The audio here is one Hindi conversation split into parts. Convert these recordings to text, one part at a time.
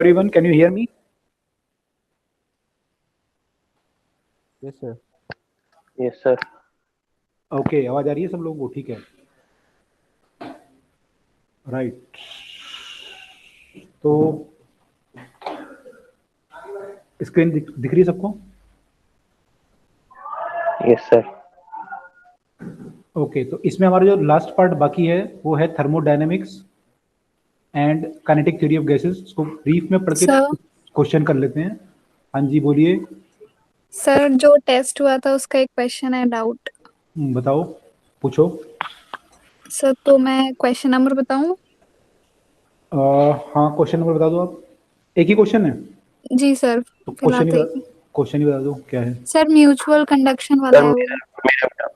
Everyone, can you hear me? Yes, sir. Yes, sir. Okay, आवाज आ रही है सब लोगों को? ठीक है, राइट। तो स्क्रीन दिख रही है सबको? Yes, sir. ओके, तो इसमें हमारा जो लास्ट पार्ट बाकी है वो है thermodynamics and kinetic theory of gases. इसको ब्रीफ में पढ़ के सर क्वेश्चन कर लेते हैं। हाँ जी, बोलिए। सर जो टेस्ट हुआ था उसका एक क्वेश्चन है, डाउट। बताओ, पूछो। सर तो मैं क्वेश्चन नंबर बताऊं? हाँ, क्वेश्चन नंबर बता दो आप। एक ही क्वेश्चन है जी सर, तो फिलहाल तो क्वेश्चन ही बता दो क्या है। सर म्यूचुअल कंडक्शन वाला Sir, है वो। मेरा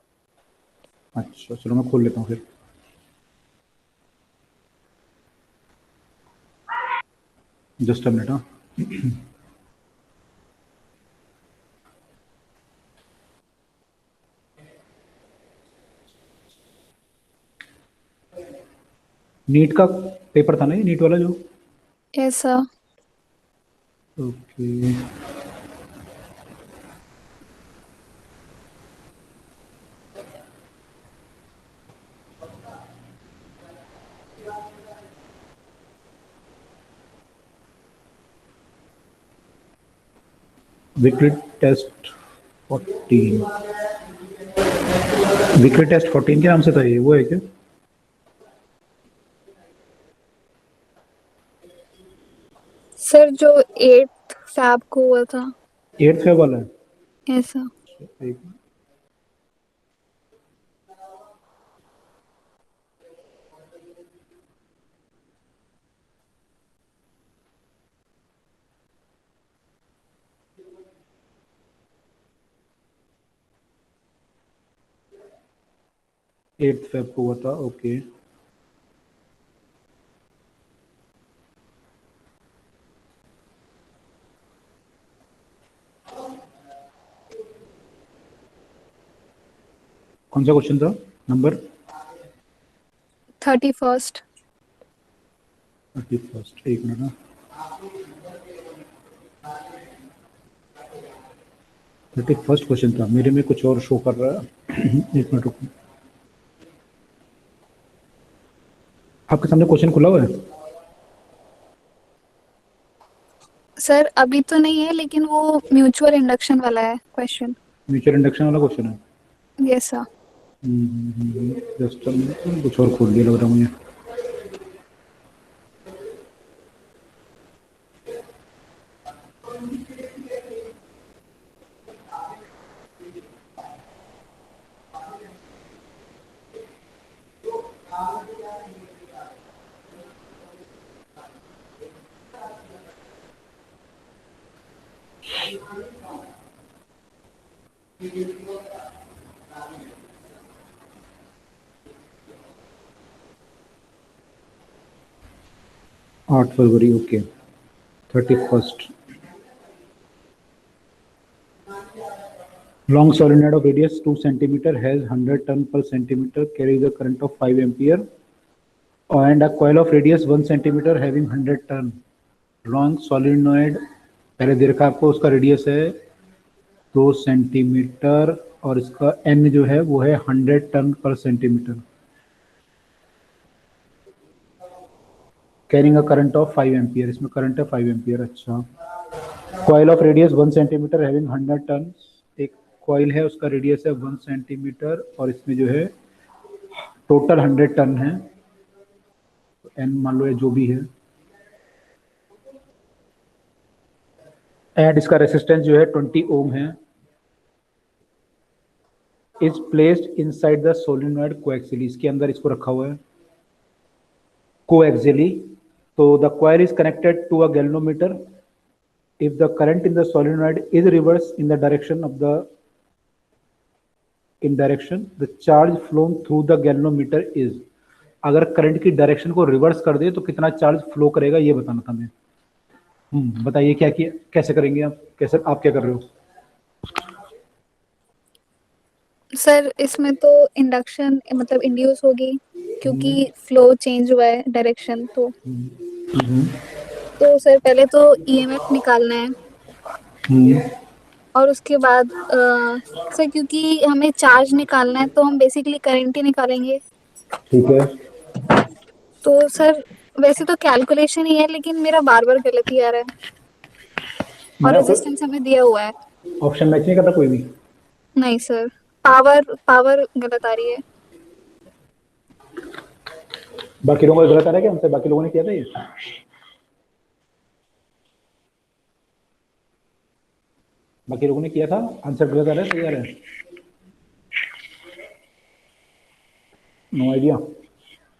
अच्छा, चलो मैं खोल लेता हूँ फिर। Just a minute. हाँ, नीट का पेपर था ना ये, नीट वाला जो। Yes sir. Okay, weekly test 14। Weekly test 14 के नाम से था ये, वो है क्या? सर जो 8 फैब को हुआ था। 8 फेब वाला है? Yes sir. एक 8 फेब को हुआ था। ओके, कौन सा क्वेश्चन था? Number 31st। 31st, एक मिनट ना। 31st क्वेश्चन था, मेरे में कुछ और शो कर रहा है। एक मिनट रुको, आपके सामने क्वेश्चन खुला हुआ है? सर अभी तो नहीं है, लेकिन वो म्यूचुअल इंडक्शन वाला है क्वेश्चन। म्यूचुअल इंडक्शन वाला क्वेश्चन है? Yes sir. जस्ट कुछ और खोल दिया लग रहा है मुझे। आठ फरवरी, okay. 31st। Long solenoid of radius 2 centimeter has 100 ton per centimeter, carries a current of 5 ampere, and a coil of radius 1 centimeter having 100 ton. Long solenoid, पहले दे रखा आपको, उसका रेडियस है 2 सेंटीमीटर और इसका n जो है वो है 100 turn per centimetre, carrying a current of 5 ampere. इसमें करंट है 5 एम्पियर। अच्छा, coil of radius 1 centimetre having 100 turn. एक कॉइल है, उसका रेडियस है 1 सेंटीमीटर और इसमें जो है टोटल 100 टन है। एन मान लो, जो भी है। एंड इसका रेसिस्टेंस जो है 20 ओम है। Is placed inside the solenoid coaxially, इसके अंदर इसको रखा हुआ है कोएक्सियली। तो the coil is connected to a galvanometer. If the current in the solenoid is reversed in the direction of the the charge flown through the galvanometer is, अगर करंट की डायरेक्शन को रिवर्स कर दे तो कितना चार्ज फ्लो करेगा, ये बताना था मैं। बताइए क्या किया, कैसे करेंगे आप, कैसे आप क्या कर रहे हो? सर इसमें तो इंडक्शन मतलब इंड्यूस होगी, क्योंकि फ्लो चेंज हुआ है डायरेक्शन। तो तो सर पहले तो ईएमएफ निकालना है हम्म, और उसके बाद सर क्योंकि हमें चार्ज निकालना है तो हम बेसिकली करंट ही निकालेंगे। ठीक है। तो सर वैसे तो कैलकुलेशन ही है लेकिन मेरा बार बार गलत ही आ रहा है और मैंने आपको रेजिस्टेंस हमें दिया हुआ है। ऑप्शन मैच नहीं करता कोई भी? नहीं सर, पावर पावर गलत आ रही है। बाकी लोगों का गलत आ रहा है क्या हमसे? बाकी लोगों ने किया था ये? बाकी लोगों ने किया था, आंसर गलत आ रहा है, सही आ रहा है? No idea.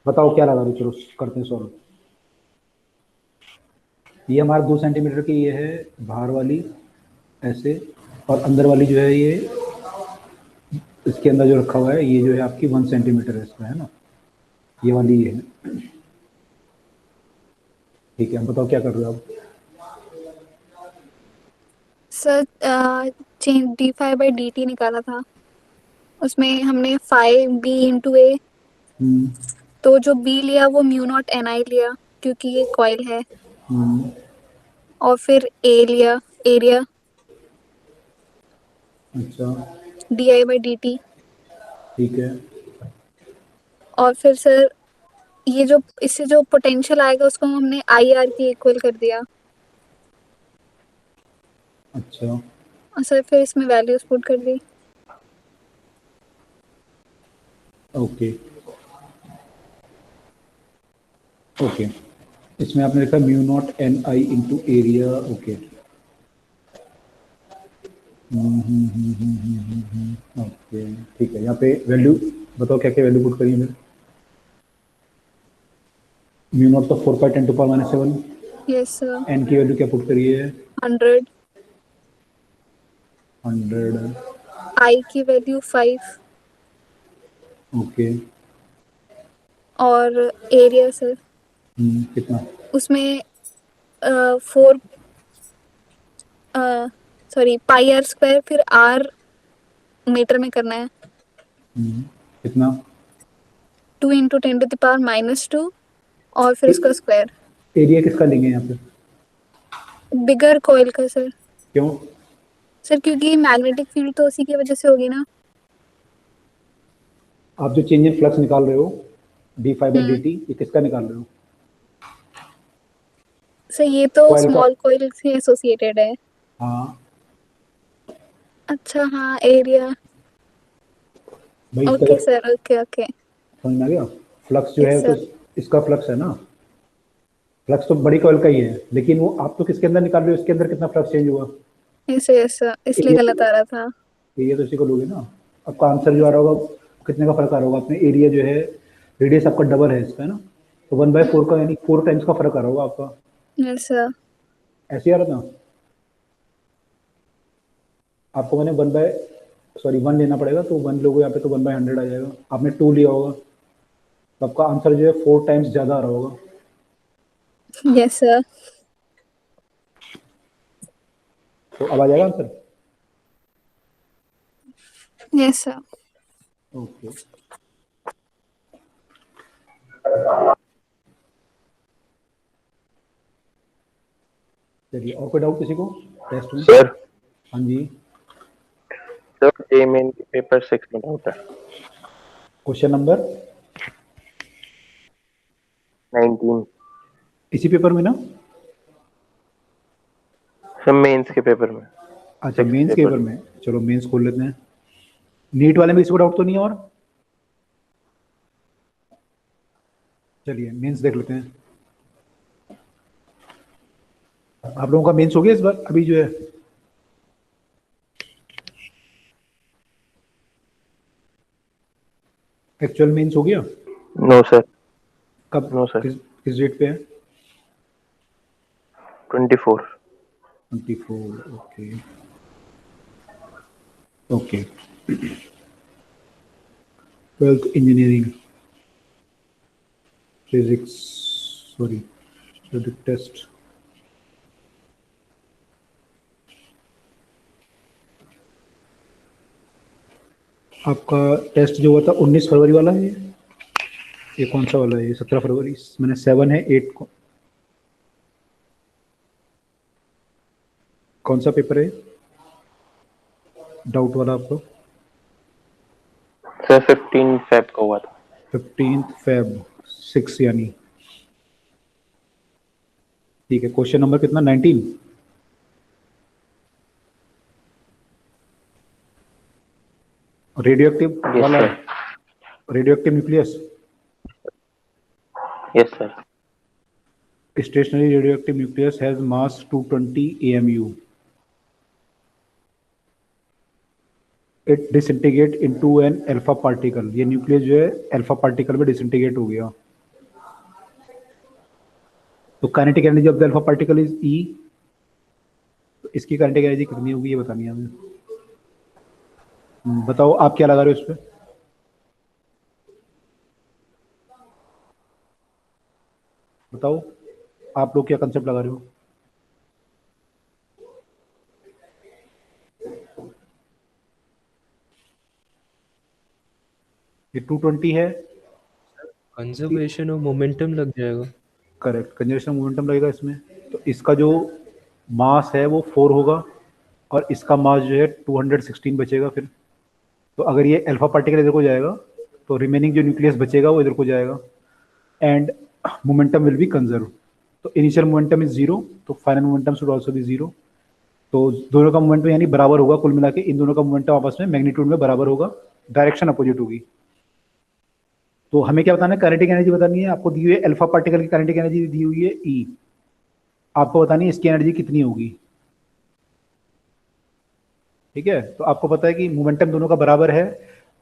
बताओ क्या लगा रहे, चलो करते हैं सॉल्व। ये हमारा 2 सेंटीमीटर की ये है बाहर वाली, ऐसे, और अंदर वाली जो है ये इसके अंदर जो रखा हुआ है ये जो है आपकी 1 सेंटीमीटर है इसका, है ना? ये वाली ये है। ठीक है, हम बताओ क्या कर रहे हो आप? Sir change D five by D T निकाला था, उसमें हमने फाइव बी इंटू ए, हम्म, तो जो बी लिया वो म्यू नॉट एन आई लिया क्योंकि ये कॉइल है, हम्म, और फिर ए लिया एरिया अच्छा, D I by D T, ठीक है, और फिर सर ये जो इससे जो पोटेंशियल आएगा उसको हमने आई आर की इक्वल कर दिया, अच्छा, और सर फिर इसमें वैल्यूज पुट कर दी। Okay, okay. इसमें आपने लिखा mu not an I into area, okay. Okay, ठीक है। यहाँ पे वैल्यू बताओ क्या क्या वैल्यू पुट करिए मैंने? म्यू नॉट तो 4/10⁻⁻7। Yes sir. एन की वैल्यू क्या पुट करिए? 100, 100, आई की वैल्यू 5, ओके। और एरिया सर कितना? उसमें 4 सॉरी पाई आर स्क्वायर फिर आर मीटर में करना है, कितना? 2 × 10⁻⁻2 और फिर उसका स्क्वायर। एरिया किसका लेंगे यहाँ पे? बिगर कॉइल का सर। क्यों? सर क्योंकि मैग्नेटिक फील्ड तो उसी की वजह से होगी ना। आप जो चेंज इन फ्लक्स निकाल रहे हो d5/dt, हम्म ये किसका निकाल रहे हो? सर ये तो कॉइल का? स्मॉल कॉइल से एसोसिएटेड है। हाँ अच्छा हाँ, एरिया। भाई, इसका ओके जब सर, ओके ओके। समझ में आ गया? फ्लक्स जो यस है तो सर। इसका फ्लक्स है ना, फ्लक्स तो बड़ी कॉइल का ही है, लेकिन वो आप तो किसके अंदर निकाल रहे हो, इसके अंदर कितना फ्लक्स चेंज हुआ? यस यस सर, इसलिए एरिया गलत आ रहा था। एरिया तो इसी को लोगे ना। आपका आंसर जो आ रहा होगा, कितने का फर्क आ रहा होगा? अपने एरिया जो है, रेडियस आपका डबल है इसका, है ना? तो 1/4 का, यानी 4 टाइम्स का फर्क आ रहा होगा आपका। Yes sir. ऐसे ही आ रहा था आपको? मैंने 1 लेना पड़ेगा, तो 1 लोगे यहाँ पे तो 1/100 आ जाएगा। आपने 2 लिया होगा तो आपका आंसर जो है 4 टाइम्स ज़्यादा आ रहा होगा। Yes sir. तो अब आ जाएगा आंसर? Yes sir. ओके। चलिए, और कोई डाउट किसी को टेस्ट में? सर हाँ जी। सर जे मेन पेपर 6 में डाउट है। क्वेश्चन नंबर 19 इसी पेपर में ना? सर मेंस के पेपर में। अच्छा, 6th मेंस के पेपर में। चलो मेंस खोल लेते हैं। नीट वाले में किसी को डाउट तो नहीं है? और चलिए मेंस देख लेते हैं। आप लोगों का मेंस हो गया इस बार अभी जो है? एक्चुअल मेंस हो गया? No sir. कब? No sir. किस डेट पे है? 24। 24, okay, okay. 12th engineering physics, sorry, physics test. आपका टेस्ट जो हुआ था 19 फरवरी वाला है ये कौन सा वाला है? ये 17 फरवरी। मैंने 7 है, 8 को कौन सा पेपर है डाउट वाला आपको? सर 15 फेब को हुआ था। 15 फेब 6 यानी। ठीक है, क्वेश्चन नंबर कितना? 19। रेडियोएक्टिव यस वाला, sir. Radioactive nucleus, yes sir. stationary radioactive nucleus has mass 220 AMU. It disintegrate into an alpha particle. ये न्यूक्लियस जो है अल्फा पार्टिकल में डिसइंटीग्रेट हो गया। तो kinetic energy of the alpha particle is E. तो इसकी काइनेटिक एनर्जी कितनी होगी ये बतानी है हमें। बताओ आप क्या लगा रहे हो इस पे? बताओ आप लोग क्या कंसेप्ट लगा रहे हो? ये 220 है। कंजर्वेशन और मोमेंटम लग जाएगा। करेक्ट, कंजर्वेशन मोमेंटम लगेगा इसमें। तो इसका जो मास है वो 4 होगा और इसका मास जो है 216 बचेगा फिर। तो अगर ये अल्फा पार्टिकल इधर को जाएगा तो रिमेनिंग जो न्यूक्लियस बचेगा वो इधर को जाएगा and momentum will be conserve. तो इनिशियल मोमेंटम इज 0, तो final momentum should also be 0। तो दोनों का मोमेंटम यानी बराबर होगा। कुल मिला के इन दोनों का मोमेंटम आपस में मैग्नीट्यूड में बराबर होगा, डायरेक्शन अपोजिट होगी। तो हमें क्या बताना है? काइनेटिक एनर्जी बतानी है। आपको दी हुई है अल्फा पार्टिकल की काइनेटिक एनर्जी दी हुई है ई। आपको बतानी है इसकी एनर्जी कितनी होगी। ठीक है, तो आपको पता है कि मोमेंटम दोनों का बराबर है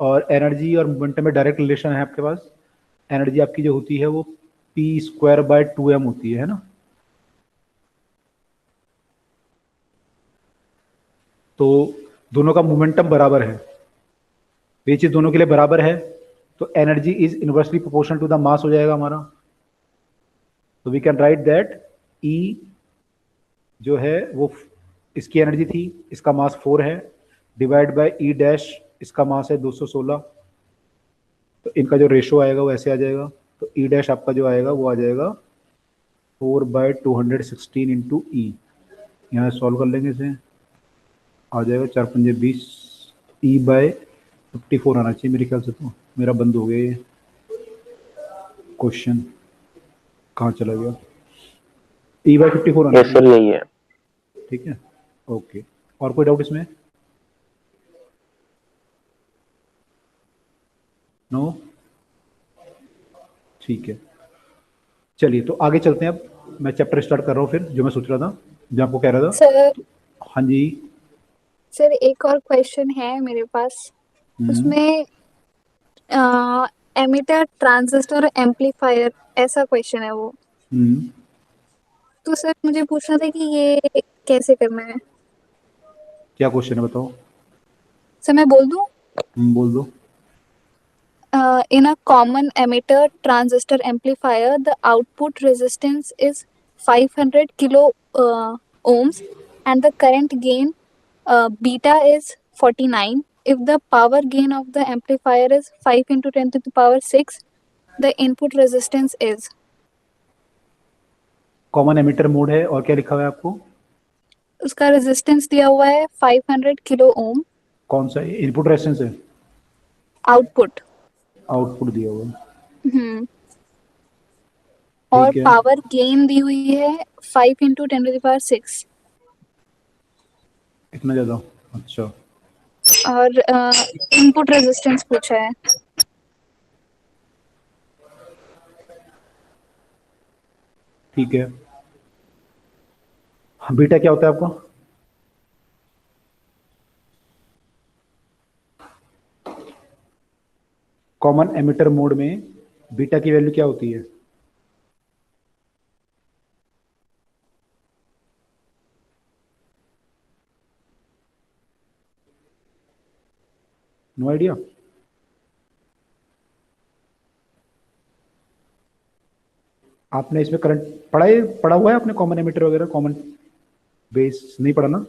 और एनर्जी और मोमेंटम में डायरेक्ट रिलेशन है आपके पास। एनर्जी आपकी जो होती है वो p²/2m होती है ना। तो दोनों का मोमेंटम बराबर है, ये चीज दोनों के लिए बराबर है। तो energy is inversely proportional to the mass हो जाएगा हमारा। तो we can write that E जो है वो इसकी एनर्जी थी, इसका मास 4 है, डिवाइड बाय ई डैश, इसका मास है 216। तो इनका जो रेशो आएगा वो ऐसे आ जाएगा। तो ई डैश आपका जो आएगा वो आ जाएगा 4/216 इंटू ई। यहाँ सॉल्व कर लेंगे इसे, आ जाएगा 4 पंजे 20। E/54 आना चाहिए मेरे ख्याल से। तो मेरा बंद हो गया ये क्वेश्चन, कहाँ चला गया? E/54 आना यस सर, चाहिए। यही है। ठीक है, ओके। और कोई डाउट इसमें? नो? ठीक है, चलिए तो आगे चलते हैं। अब मैं चैप्टर स्टार्ट कर रहा हूँ फिर, जो मैं सोच रहा था, जो आपको कह रहा था। सर हाँ जी। सर एक और क्वेश्चन है मेरे पास। उसमें एमिटर ट्रांजिस्टर एम्पलीफायर ऐसा क्वेश्चन है वो। हम्म, तो सर मुझे पूछना था कि ये कैसे करना है। क्या क्वेश्चन है बताओ? सर मैं बोल दूं? बोल दो। In a common emitter transistor amplifier, the output resistance is 500 kilo ohms and the current gain beta is 49. If the power gain of the amplifier is 5 into 10 to the power 6, the input resistance is। Common emitter mode है और क्या लिखा हुआ है आपको? उसका रेजिस्टेंस दिया हुआ है 500 किलो ओम। कौन सा इनपुट रेजिस्टेंस है? आउटपुट। आउटपुट दिया हुआ है। हम्म। और ठीक है, पावर गेन दी हुई है 5 into 10 to the power 6। इतना ज़्यादा? अच्छा, और इनपुट रेजिस्टेंस पूछा है। ठीक है। हाँ, बीटा क्या होता है आपका? कॉमन एमिटर मोड में बीटा की वैल्यू क्या होती है? No idea? आपने इसमें करंट पढ़ा हुआ है आपने? कॉमन एमिटर वगैरह, कॉमन बेस नहीं पढ़ा ना?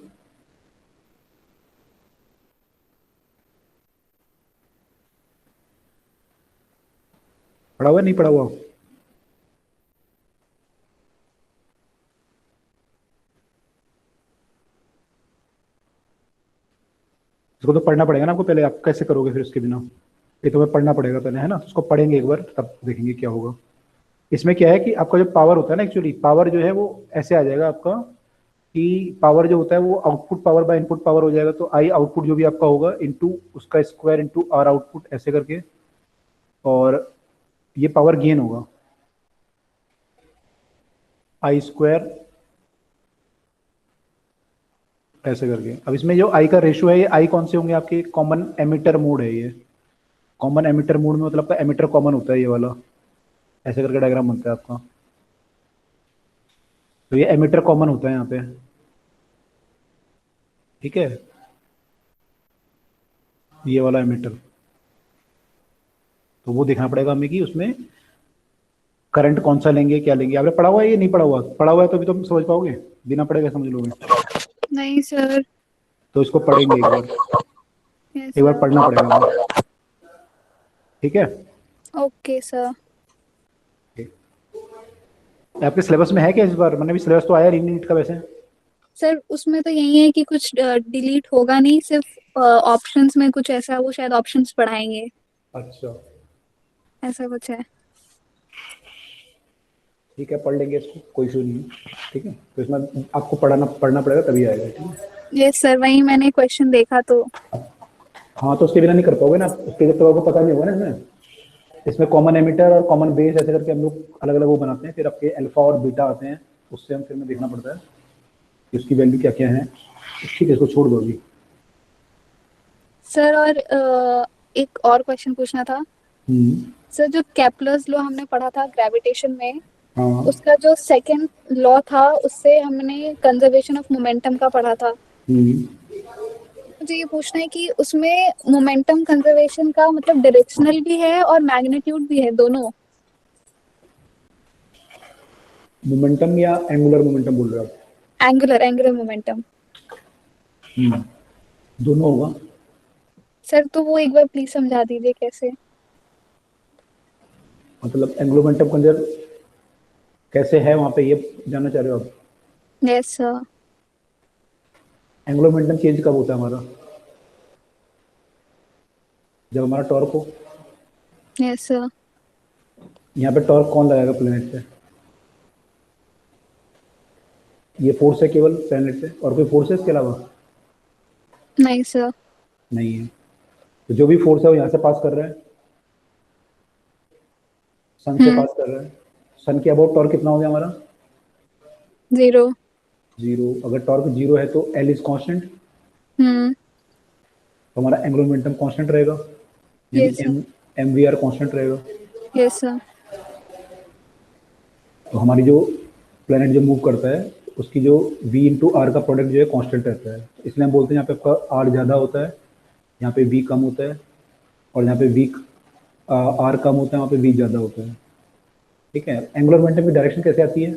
पढ़ा हुआ है, नहीं पढ़ा हुआ? इसको तो पढ़ना पड़ेगा ना आपको पहले, आप कैसे करोगे फिर उसके बिना, ये तो हमें पढ़ना पड़ेगा पहले, है ना। तो उसको पढ़ेंगे एक बार, तब देखेंगे क्या होगा। इसमें क्या है कि आपका जो पावर होता है ना, एक्चुअली पावर जो है वो ऐसे आ जाएगा आपका, कि पावर जो होता है वो output power by input power हो जाएगा। तो आई आउटपुट जो भी आपका होगा इनटू उसका स्क्वायर इनटू आर आउटपुट, ऐसे करके, और ये पावर गेन होगा आई स्क्वायर ऐसे करके। अब इसमें जो आई का रेशियो है, ये आई कौन से होंगे आपके, कॉमन एमिटर मोड है ये। कॉमन एमिटर मोड में मतलब आपका एमिटर कॉमन होता है ये वाला, ऐसे करके डायग्राम बनता है आपका। तो ये एमिटर कॉमन होता है यहाँ पे, ठीक है, ये वाला एमिटर। तो वो देखना पड़ेगा हमें कि उसमें करंट कौन सा लेंगे, क्या लेंगे। आपने पढ़ा हुआ है ये, नहीं पढ़ा हुआ? पढ़ा हुआ है तो अभी तो समझ पाओगे, बिना पढ़े कैसे समझ लोगे? नहीं सर। तो इसको पढ़ेंगे एक बार, यस एक बार सर। पढ़ना पड़ेगा हमें, ठीक है। Okay sir. आपके सिलेबस में है क्या इस बार? मैंने भी सिलेबस तो आया नीट का वैसे। सर उसमें तो यही है कि कुछ डिलीट होगा नहीं, सिर्फ ऑप्शंस में कुछ ऐसा, वो शायद ऑप्शंस पढ़ाएंगे, अच्छा, ऐसा कुछ है। ठीक है, पढ़ लेंगे इसको, कोई इशू नहीं है, ठीक है। तो इसमें आपको पढ़ना पड़ेगा तभी आएगा, ठीक है। यस सर, वही मैंने क्वेश्चन देखा तो। हाँ, तो उसके बिना नहीं कर पाओगे ना, उसके जब तक आपको पता नहीं होगा ना। इसमें कॉमन एमिटर और कॉमन बेस ऐसे करके हम लोग अलग अलग वो बनाते हैं, फिर आपके अल्फा और बीटा आते हैं, उससे हम फिर में देखना पड़ता है कि उसकी वैल्यू क्या क्या है। ठीक है, इसको छोड़ दो अभी। सर और एक और क्वेश्चन पूछना था। सर जो केपलर्स लॉ हमने पढ़ा था ग्रेविटेशन में, हाँ। उसका जो सेकंड लॉ था उससे हमने कंजर्वेशन ऑफ मोमेंटम का पढ़ा था। मुझे ये पूछना है कि उसमें मोमेंटम कंजर्वेशन का मतलब डायरेक्शनल भी है और मैग्नीट्यूड भी है, दोनों? मोमेंटम या एंगुलर मोमेंटम बोल रहे हो आप? Angular momentum. दोनों होगा। सर तो वो एक बार प्लीज समझा दीजिए कैसे। मतलब एंगुलर मोमेंटम कंजर कैसे है वहां पे, ये जानना चाह रहे हो आप? Yes sir. Angular momentum change कब होता है हमारा? जब हमारा टॉर्क हो। Yes sir. यहाँ पे टॉर्क कौन लगाएगा प्लेनेट पे? ये फोर्स है केवल प्लेनेट पे, और कोई फोर्स है इसके अलावा? नहीं सर। नहीं है। तो जो भी फोर्स है वो यहाँ से पास कर रहा है, सन से पास कर रहा है। सन के अबाउट टॉर्क कितना हो गया हमारा? 0। जीरो। अगर टॉर्क जीरो है तो एल इज कांस्टेंट, तो हमारा एंगुलर मोमेंटम कांस्टेंट रहेगा, यानी yes sir. M V R constant रहेगा। Yes sir. तो हमारी जो प्लेनेट जो मूव करता है उसकी जो v इंटू आर का प्रोडक्ट जो है कांस्टेंट रहता है। इसलिए हम बोलते हैं यहाँ पे आपका आर ज़्यादा होता है, यहाँ पे v कम होता है, और यहाँ पे v आर कम होता है, वहाँ पे v ज़्यादा होता है, ठीक है। एंगुलर मोमेंटम की डायरेक्शन कैसे आती है?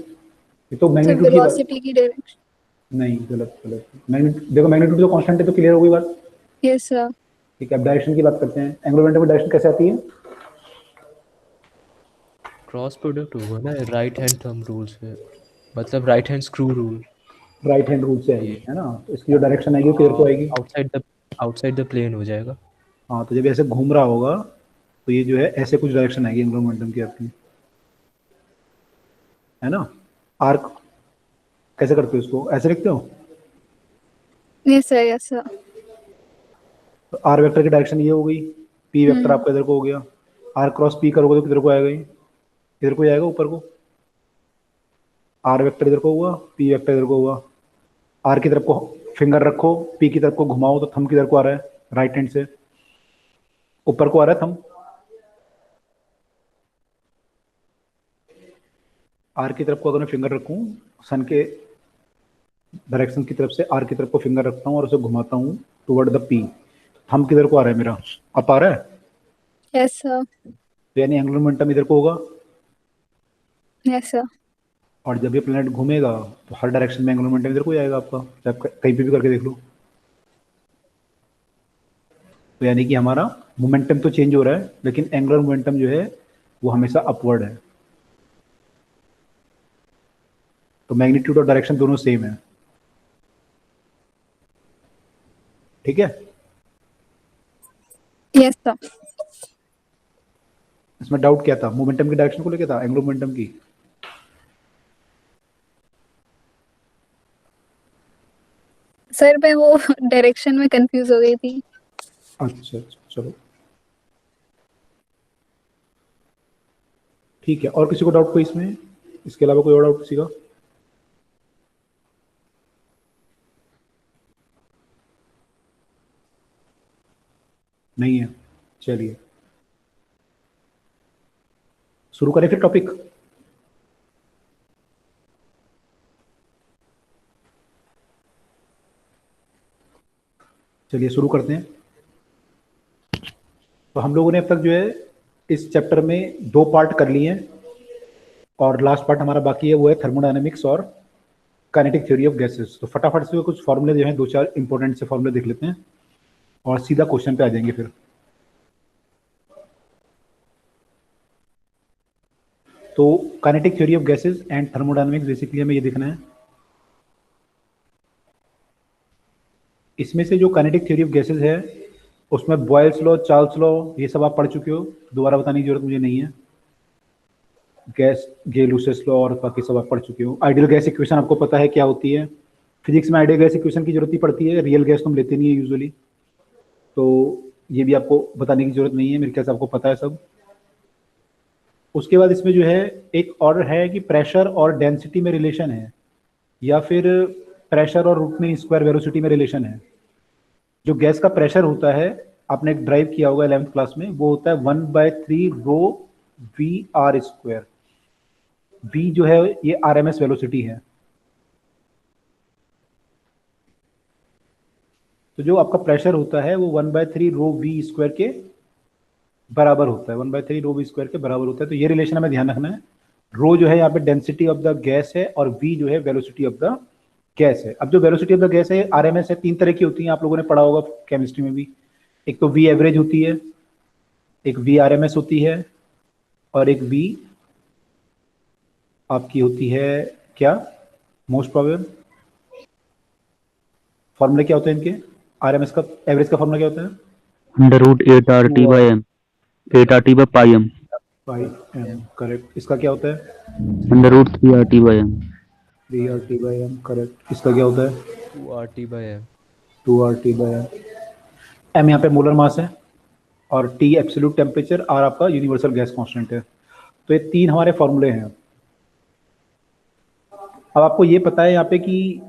ये तो सर मैग्नीट्यूड की बात। वेलोसिटी की डायरेक्शन। नहीं, गलत गलत। मैग्नीट्यूड देखो, मैग्नीट्यूड जो कांस्टेंट है तो क्लियर हो गई बात, यस सर। ठीक है। अब डायरेक्शन की बात करते हैं। एंगुलर मोमेंटम की डायरेक्शन कैसे आती है? क्रॉस प्रोडक्ट होगा ना राइट हैंड थंब रूल से, मतलब right hand screw rule. Right hand rule से आएगी, ये है ना। तो इसकी जो डायरेक्शन आएगी वो किधर को आएगी? आउटसाइड द प्लेन हो जाएगा। हाँ, तो जब ऐसे घूम रहा होगा तो ये जो है ऐसे कुछ डायरेक्शन आएगी एंगुलर मोमेंटम की आपकी, है ना। आर्क कैसे करते हो इसको, ऐसे लिखते हो? Yes sir. Yes sir. तो आर वेक्टर की डायरेक्शन ये हो गई, पी वेक्टर आपका इधर को हो गया। आर क्रॉस पी करोगे तो किधर को आएगा? ये इधर को ही आएगा, ऊपर को। आर वेक्टर इधर को हुआ, पी वेक्टर इधर को हुआ। आर की तरफ को फिंगर रखो, पी की तरफ को घुमाओ तो थंब किधर को आ रहा है? राइट हैंड से ऊपर को आ रहा है थंब। आर की तरफ को अगर मैं फिंगर रखूं, सन के डायरेक्शन की तरफ से आर की तरफ को फिंगर रखता हूं और उसे घुमाता हूं टुवर्ड द पी, थंब किधर को आ रहा है मेरा? अप आ रहा है। Yes sir. तो यानी एंगुलर मोमेंटम इधर को होगा। Yes sir. और जब ये प्लेनेट घूमेगा तो हर डायरेक्शन में एंगुलर मोमेंटम इधर को ही आएगा आपका, चाहे आप कहीं पे भी करके देख लो। तो यानी कि हमारा मोमेंटम तो चेंज हो रहा है, लेकिन एंगुलर मोमेंटम जो है वो हमेशा अपवर्ड है। तो मैग्नीट्यूड और डायरेक्शन दोनों सेम है, ठीक है। Yes, sir. इसमें डाउट क्या था? मोमेंटम की डायरेक्शन को लेके था, एंगुलर मोमेंटम की? सर मैं वो डायरेक्शन में कंफ्यूज हो गई थी। अच्छा अच्छा, चलो ठीक है। और किसी को डाउट कोई इसमें? इसके अलावा कोई और डाउट किसी का? नहीं है? चलिए शुरू करें फिर टॉपिक। चलिए शुरू करते हैं। तो हम लोगों ने अब तक जो है इस चैप्टर में 2 पार्ट कर लिए हैं और लास्ट पार्ट हमारा बाकी है, वो है थर्मोडायनेमिक्स और काइनेटिक थ्योरी ऑफ गैसेस। तो फटाफट से कुछ फॉर्मूले जो हैं 2-4 इंपॉर्टेंट से फॉर्मूले देख लेते हैं और सीधा क्वेश्चन पे आ जाएंगे फिर। तो kinetic theory of gases and thermodynamics basically हमें ये देखना है। इसमें से जो काइनेटिक थ्योरी ऑफ गैसेस है उसमें बॉयल्स लॉ, चार्ल्स लॉ, ये सब आप पढ़ चुके हो, दोबारा बताने की जरूरत मुझे नहीं है। गैस गे-लुसेस लॉ और बाकी सब आप पढ़ चुके हो। आइडियल गैस इक्वेशन आपको पता है क्या होती है। फिजिक्स में आइडियल गैस इक्वेशन की जरूरत ही पड़ती है, रियल गैस तो हम लेते नहीं है यूजुअली, तो ये भी आपको बताने की जरूरत नहीं है, मेरे ख्याल से आपको पता है सब। उसके बाद इसमें जो है एक और है कि प्रेशर और डेंसिटी में रिलेशन है, या फिर प्रेशर और रूट मीन स्क्वायर वेलोसिटी में रिलेशन है। जो गैस का प्रेशर होता है, आपने ड्राइव किया होगा 11th क्लास में, वो होता है 1/3 रो वी आर स्क्वायर। वी जो है ये आरएमएस वेलोसिटी है। तो जो आपका प्रेशर होता है वो 1/3 रो वी स्क्वायर के बराबर होता है, 1/3 रो वी स्क्वायर के बराबर होता है। तो ये रिलेशन हमें ध्यान रखना है। रो जो है यहाँ पे डेंसिटी ऑफ द गैस है और वी जो है वेलोसिटी ऑफ द गैस है। अब जो वेलोसिटी ऑफ द गैस है आरएमएस है, 3 तरह की होती है, आप लोगों ने पढ़ा होगा केमिस्ट्री में भी। एक तो वी एवरेज होती है, एक वी आरएमएस होती है, और एक वी आपकी होती है क्या, मोस्ट प्रोबेबल। फॉर्मूला क्या होता है इनके? आरएमएस का एवरेज का फॉर्मूला क्या होता है? √8RT/m, 8RT/πm, पाई एम, करेक्ट। इसका क्या होता है? √3RT/m, 3RT/m, correct. इसका क्या होता है? 2RT/m। 2RT/m। एम यहाँ पे मोलर मास है और टी एब्सोल्यूट टेम्परेचर, आर आपका यूनिवर्सल गैस कांस्टेंट है। तो ये 3 हमारे फॉर्मूले हैं। अब आपको ये पता है यहाँ पे कि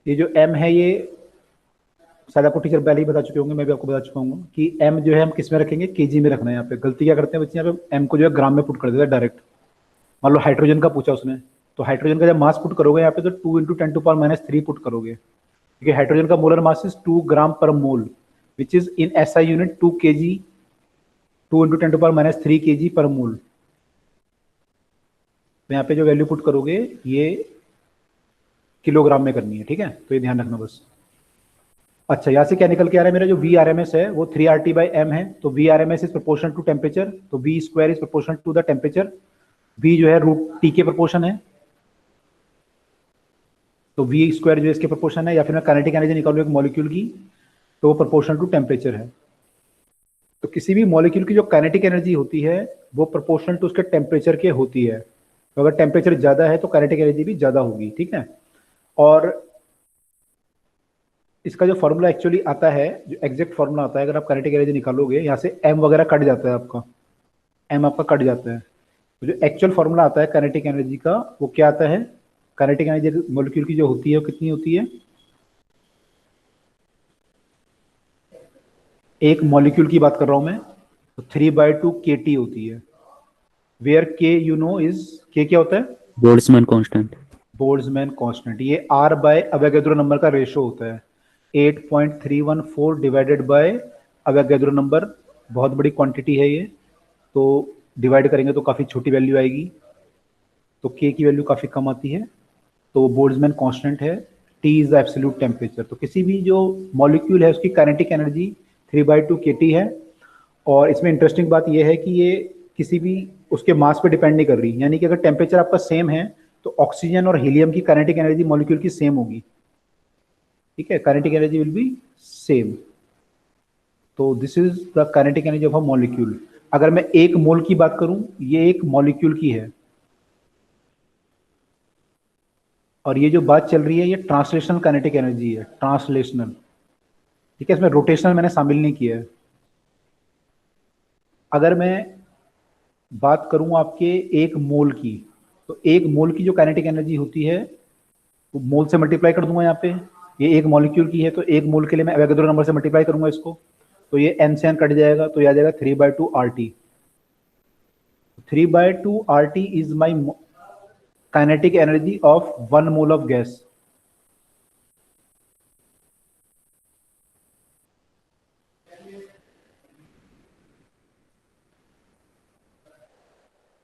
ये जो m है, ये शायद आपको टीचर पहले ही बता चुके होंगे, मैं भी आपको बता चुका हूँ कि m जो है हम किस में रखेंगे, केजी में रखना है। यहाँ पे गलती क्या करते हैं बच्चे, यहाँ पे m को जो है ग्राम में पुट कर देते हैं डायरेक्ट। मान लो हाइड्रोजन का पूछा उसने, तो हाइड्रोजन का जब मास पुट करोगे यहाँ पे तो 2 × 10⁻³ पुट करोगे, क्योंकि हाइड्रोजन का molar mass is 2 gram per mole, which is in SI unit 2 kg, 2 × 10⁻³ kg पर मोल। तो यहाँ पे जो वैल्यू पुट करोगे ये किलोग्राम में करनी है, ठीक है? तो ये ध्यान रखना बस। अच्छा, यहाँ से क्या निकल के आ रहा है, मेरा जो VRMS है वो 3RT/m है। तो VRMS is proportional to temperature, तो V square is proportional to the temperature. V जो है √T के प्रोपोर्शन है, तो V स्क्वायर जो है इसके प्रोपोर्शन है। या फिर मैं काइनेटिक एनर्जी निकालूँ एक मॉलिक्यूल की, तो वो प्रोपोर्शनल टू टेम्परेचर है। तो किसी भी मॉलिक्यूल की जो काइनेटिक एनर्जी होती है वो प्रोपोर्शनल टू उसके टेम्परेचर के होती है। तो अगर टेम्परेचर ज़्यादा है तो काइनेटिक एनर्जी भी ज़्यादा होगी, ठीक है? और इसका जो फॉर्मूला एक्चुअली आता है, जो एग्जैक्ट फॉर्मूला आता है, अगर आप काइनेटिक एनर्जी निकालोगे यहाँ से m वगैरह कट जाता है, आपका m आपका कट जाता है। तो जो एक्चुअल फॉर्मूला आता है काइनेटिक एनर्जी का, वो क्या आता है? काइनेटिक एनर्जी मॉलिक्यूल की जो होती है वो कितनी होती है? एक मॉलिक्यूल की बात कर रहा हूं मैं, तो 3/2 kT होती है। Where k you know is, k क्या होता है? Boltzmann constant. Boltzmann constant. ये R बाय अवोगाड्रो नंबर का रेशो होता है, 8.314 डिवाइडेड बाय अवोगाड्रो नंबर। बहुत बड़ी क्वांटिटी है ये, तो डिवाइड करेंगे तो काफ़ी छोटी वैल्यू आएगी, तो k की वैल्यू काफ़ी कम आती है। तो बोल्ट्जमैन कांस्टेंट है। T is the absolute temperature. तो किसी भी जो मॉलिक्यूल है उसकी काइनेटिक एनर्जी 3/2 kT है। और इसमें इंटरेस्टिंग बात यह है कि ये किसी भी उसके मास पे डिपेंड नहीं कर रही, यानी कि अगर टेम्परेचर आपका सेम है तो ऑक्सीजन और हीलियम की काइनेटिक एनर्जी मॉलिक्यूल की सेम होगी, ठीक है? Kinetic energy will be same. तो this is the kinetic energy of a molecule. अगर मैं एक मोल की बात करूं, ये एक मॉलिक्यूल की है, और ये जो बात चल रही है ये ट्रांसलेशनल काइनेटिक एनर्जी है, ट्रांसलेशनल। ठीक है, इसमें रोटेशनल मैंने शामिल नहीं किया है। अगर मैं बात करूं आपके एक मोल की, तो एक मोल की जो काइनेटिक एनर्जी होती है वो मोल से मल्टीप्लाई कर दूंगा यहाँ पे। ये एक मॉलिक्यूल की है तो एक मोल के लिए मैं एवोगैड्रो नंबर से मल्टीप्लाई करूंगा इसको, तो ये n से n कट जाएगा, तो ये आ जाएगा 3/2 RT। 3/2 RT is my kinetic energy of 1 mole of gas.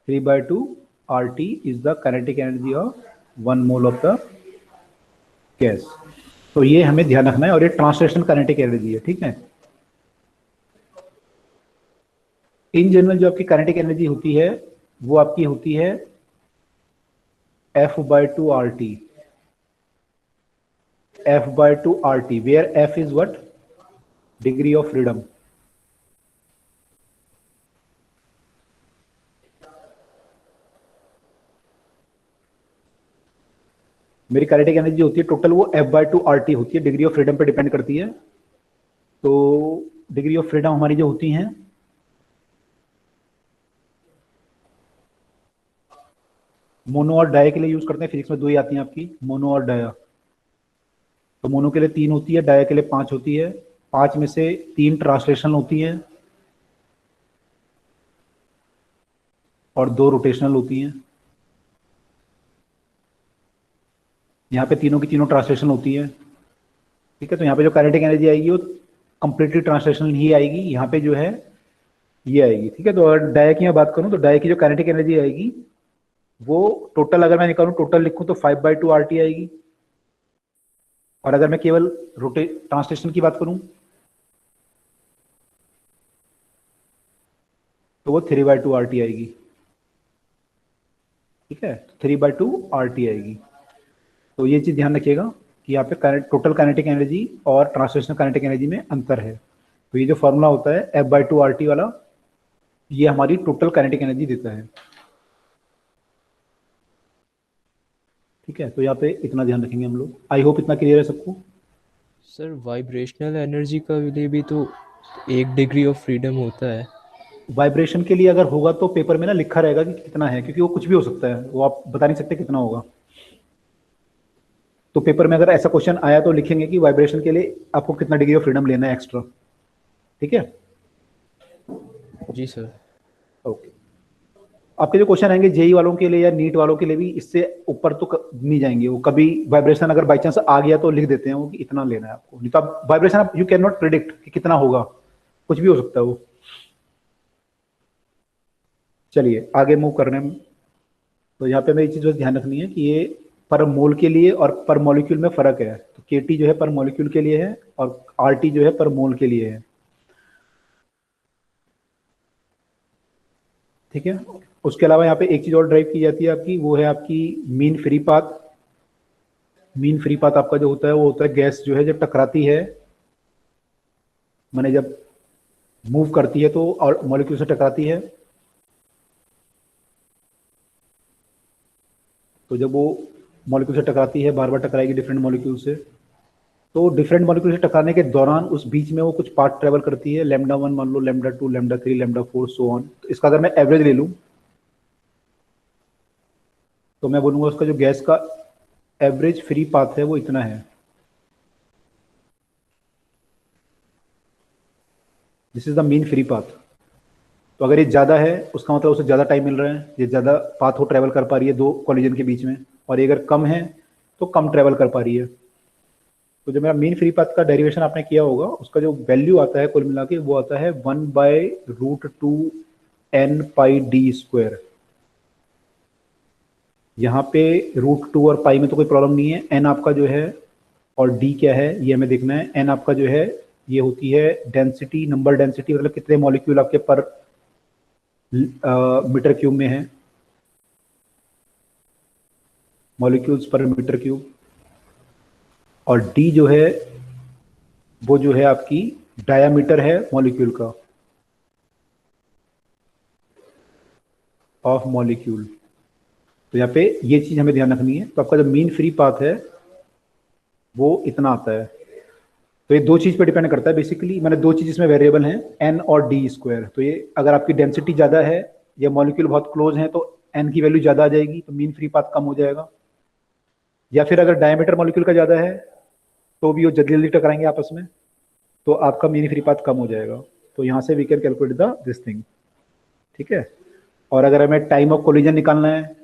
Three by two RT is the kinetic energy of 1 mole of the gas। तो ये हमें ध्यान रखना है, और ये ट्रांसलेशनल काइनेटिक एनर्जी है। ठीक है, इन जनरल जो आपकी काइनेटिक एनर्जी होती है वो आपकी होती है F/2 RT। F/2 RT, where F is what? Degree of freedom। मेरी काइनेटिक एनर्जी होती है टोटल, वो F/2 RT होती है, डिग्री ऑफ फ्रीडम पे डिपेंड करती है। तो डिग्री ऑफ फ्रीडम हमारी जो होती हैं, मोनो और डाया के लिए यूज करते हैं, फिजिक्स में 2 ही आती हैं आपकी, मोनो और डाया। तो मोनो के लिए 3 होती है, डाया के लिए 5 होती है। 5 में से 3 ट्रांसलेशनल होती है और 2 रोटेशनल होती हैं। यहाँ पे तीनों की तीनों ट्रांसलेशन होती है। ठीक है, तो यहाँ पे जो काइनेटिक एनर्जी आएगी वो कंप्लीटली ट्रांसलेशनल ही आएगी, यहाँ पे जो है ये आएगी। ठीक है, तो अगर डाया की मैं बात करूँ तो डाया की जो काइनेटिक एनर्जी आएगी वो टोटल, अगर मैं निकालूं टोटल लिखूं तो 5/2 RT आएगी। और अगर मैं केवल ट्रांसलेशन की बात करूं तो वो 3/2 RT आएगी। ठीक है, 3/2 RT आएगी। तो ये चीज ध्यान रखिएगा कि यहाँ पे टोटल काइनेटिक एनर्जी और ट्रांसलेशनल काइनेटिक एनर्जी में अंतर है। तो ये जो फॉर्मूला होता है F/2 RT वाला, ये हमारी टोटल काइनेटिक एनर्जी देता है। ठीक है, तो यहाँ पे इतना ध्यान रखेंगे हम लोग। आई होप इतना क्लियर है सबको। सर वाइब्रेशनल एनर्जी का लिए भी तो 1 डिग्री ऑफ फ्रीडम होता है। वाइब्रेशन के लिए अगर होगा तो पेपर में ना लिखा रहेगा कि कितना है, क्योंकि वो कुछ भी हो सकता है, वो आप बता नहीं सकते कितना होगा। तो पेपर में अगर ऐसा क्वेश्चन आया तो लिखेंगे कि वाइब्रेशन के लिए आपको कितना डिग्री ऑफ फ्रीडम लेना है एक्स्ट्रा। ठीक है, जी सर। ओके। आपके जो क्वेश्चन आएंगे जेई वालों के लिए या नीट वालों के लिए भी इससे ऊपर तो नहीं जाएंगे वो। कभी वाइब्रेशन अगर बाई चांस आ गया तो लिख देते हैं वो कि इतना लेना है आपको, नहीं तो आप वाइब्रेशन आप यू कैन नॉट प्रिडिक्ट कि कितना होगा, कुछ भी हो सकता है वो। चलिए आगे मूव करने में, तो यहाँ पे हमें ये चीज बस ध्यान रखनी है कि ये पर मोल के लिए और पर मॉलिक्यूल में फर्क है। तो केटी जो है पर मॉलिक्यूल के लिए है और आरटी जो है पर मोल के लिए है। ठीक है, उसके अलावा यहाँ पे एक चीज और ड्राइव की जाती है आपकी, वो है आपकी mean free path. Mean free path आपका जो होता है वो होता है गैस जो है जब टकराती है, माने जब मूव करती है तो और मॉलिक्यूल से टकराती है, तो जब वो मॉलिक्यूल से टकराती है, बार बार टकराएगी डिफरेंट मॉलिक्यूल से, तो डिफरेंट मॉलिक्यूल से टकराने के दौरान उस बीच में वो कुछ पार्ट ट्रेवल करती है, λ1 मान लो, λ2, λ3, λ4 सो ऑन। तो इसका अगर मैं एवरेज ले लूं तो मैं बोलूंगा उसका जो गैस का एवरेज फ्री पाथ है वो इतना है। This is the mean free path. तो अगर ये ज़्यादा है उसका मतलब उसे ज़्यादा टाइम मिल रहा है, ये ज़्यादा पाथ वो ट्रैवल कर पा रही है दो कॉलिजन के बीच में, और ये अगर कम है तो कम ट्रैवल कर पा रही है। तो जो मेरा मीन फ्री पाथ का डेरिवेशन आपने किया होगा उसका जो वैल्यू आता है कुल मिला के वो आता है 1/√2 n πd²। यहाँ पे √2 और पाई में तो कोई प्रॉब्लम नहीं है, n आपका जो है और d क्या है ये हमें देखना है। n आपका जो है ये होती है डेंसिटी, नंबर डेंसिटी, मतलब कितने मॉलिक्यूल आपके पर मीटर क्यूब में है, मॉलिक्यूल्स पर मीटर क्यूब। और d जो है वो जो है आपकी डायामीटर है मॉलिक्यूल का, ऑफ मॉलिक्यूल। तो यहाँ पे ये चीज हमें ध्यान रखनी है। तो आपका जो मीन फ्री पाथ है वो इतना आता है। तो ये दो चीज पे डिपेंड करता है बेसिकली, मैंने दो चीज इसमें वेरिएबल हैं, एन और डी स्क्वायर। तो ये अगर आपकी डेंसिटी ज्यादा है या मॉलिक्यूल बहुत क्लोज है तो एन की वैल्यू ज्यादा आ जाएगी, तो मीन फ्री पाथ कम हो जाएगा। या फिर अगर डायमीटर मॉलिक्यूल का ज्यादा है तो भी वो जल्दी जल्दी टकराएंगे आपस में, तो आपका मीन फ्री पाथ कम हो जाएगा। तो यहाँ से we can calculate the this thing, ठीक है। और अगर हमें टाइम ऑफ कोलिजन निकालना है,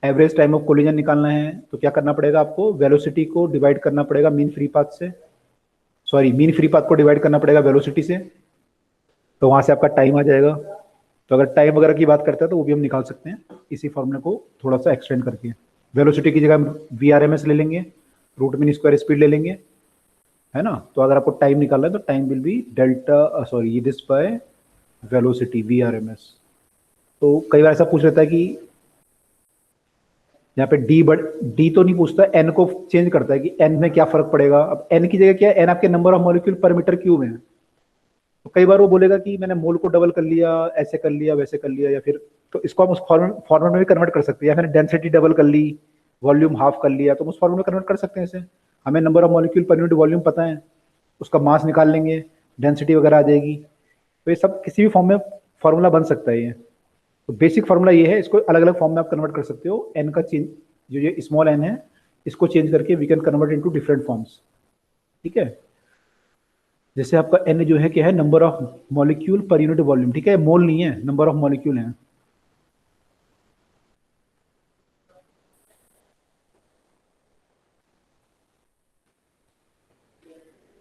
एवरेज टाइम ऑफ कोलिजन निकालना है, तो क्या करना पड़ेगा आपको, वेलोसिटी को डिवाइड करना पड़ेगा मीन फ्री पाथ से, सॉरी मीन फ्री पाथ को डिवाइड करना पड़ेगा वेलोसिटी से, तो वहां से आपका टाइम आ जाएगा। तो अगर टाइम वगैरह की बात करते हैं तो वो भी हम निकाल सकते हैं इसी फॉर्मूले को थोड़ा सा एक्सटेंड करके। वेलोसिटी की जगह हम VRMS ले लेंगे, रूट मीन स्क्वायर स्पीड ले लेंगे, है ना। तो अगर आपको टाइम निकालना है तो time will be delta sorry this by velocity VRMS। तो कई बार ऐसा पूछ लेता है कि यहाँ पे डी तो नहीं पूछता, एन को चेंज करता है कि एन में क्या फर्क पड़ेगा। अब एन की जगह क्या है, एन आपके नंबर ऑफ मॉलिक्यूल पर मीटर क्यूब है। तो कई बार वो बोलेगा कि मैंने मोल को डबल कर लिया, ऐसे कर लिया, वैसे कर लिया, या फिर तो इसको हम उस फॉर्मूले में भी कन्वर्ट कर सकते हैं। या फिर डेंसिटी डबल कर ली, वॉल्यूम हाफ कर लिया, तो उस फॉर्मूले में कन्वर्ट कर सकते हैं इसे। हमें number of molecule per unit volume पता है, उसका मास निकाल लेंगे, डेंसिटी वगैरह आ जाएगी। तो ये सब किसी भी फॉर्म में फॉर्मूला बन सकता है ये। तो बेसिक फॉर्मूला ये है, इसको अलग अलग फॉर्म में आप कन्वर्ट कर सकते हो। एन का चेंज, जो ये स्मॉल एन है, इसको चेंज करके we can convert into different forms, ठीक है। जैसे आपका एन जो है क्या है, number of molecule per unit volume, ठीक है, मोल नहीं है, नंबर ऑफ मॉलिक्यूल है।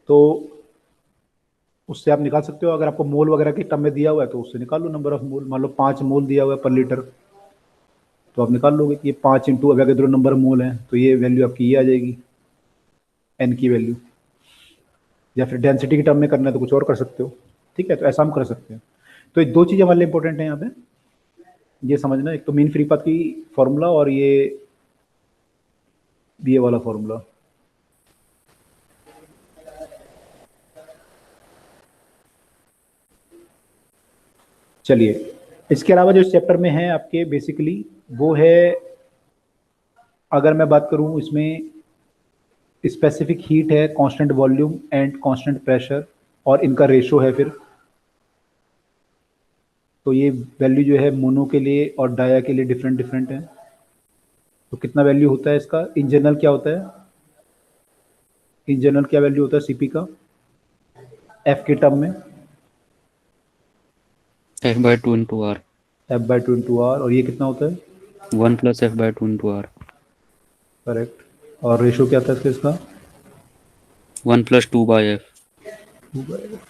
तो उससे आप निकाल सकते हो, अगर आपको मोल वगैरह के टर्म में दिया हुआ है तो उससे निकाल लो नंबर ऑफ मोल। मान लो 5 मोल दिया हुआ है पर लीटर, तो आप निकाल लोगे कि ये 5 इंटू अवोगाड्रो नंबर मोल है, तो ये वैल्यू आपकी ये आ जाएगी, एन की वैल्यू। या फिर डेंसिटी के टर्म में करना है तो कुछ और कर सकते हो, ठीक है। तो ऐसा हम कर सकते हैं। तो ये दो चीज़ें हमारे लिए इंपॉर्टेंट है यहाँ पे, ये समझना, एक तो मीन फ्री पाथ की फॉर्मूला और ये वाला फॉर्मूला। चलिए, इसके अलावा जो इस चैप्टर में है आपके बेसिकली वो है, अगर मैं बात करूं इसमें स्पेसिफिक हीट है, constant volume and constant pressure, और इनका रेशो है फिर। तो ये वैल्यू जो है मोनो के लिए और डाया के लिए डिफरेंट डिफरेंट है। तो कितना वैल्यू होता है इसका, इन जनरल क्या होता है, इन जनरल क्या वैल्यू होता है सीपी का एफ के टर्म में, F/2 into R। F/2 into are, और ये कितना होता है 1 + F/2 into R। करेक्ट। और रेशो क्या था इसका 1 + 2/F।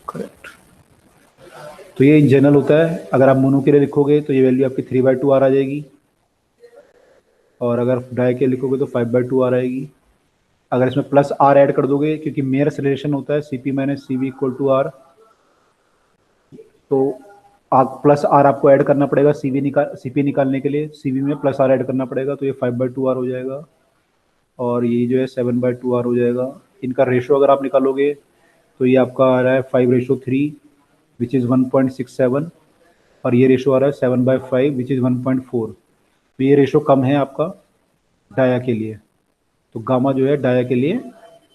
करेक्ट। तो ये इन जनरल होता है। अगर आप मोनो के लिए लिखोगे तो ये वैल्यू आपकी 3/2 R आ जाएगी, और अगर डाई के लिखोगे तो 5/2 R आएगी। अगर इसमें प्लस R ऐड कर दोगे, क्योंकि मेयर्स रिलेशन होता है CP - CV = R, तो आप प्लस R आपको ऐड करना पड़ेगा CP निकालने के लिए, CV में प्लस R ऐड करना पड़ेगा, तो ये 5/2 R हो जाएगा, और ये जो है 7/2 R हो जाएगा। इनका रेशो अगर आप निकालोगे तो ये आपका आ रहा है 5:3 विच इज़ 1.67, और ये रेशो आ रहा है 7/5 विच इज़ 1.4। तो ये रेशो कम है आपका डाया के लिए। तो गामा जो है डाया के लिए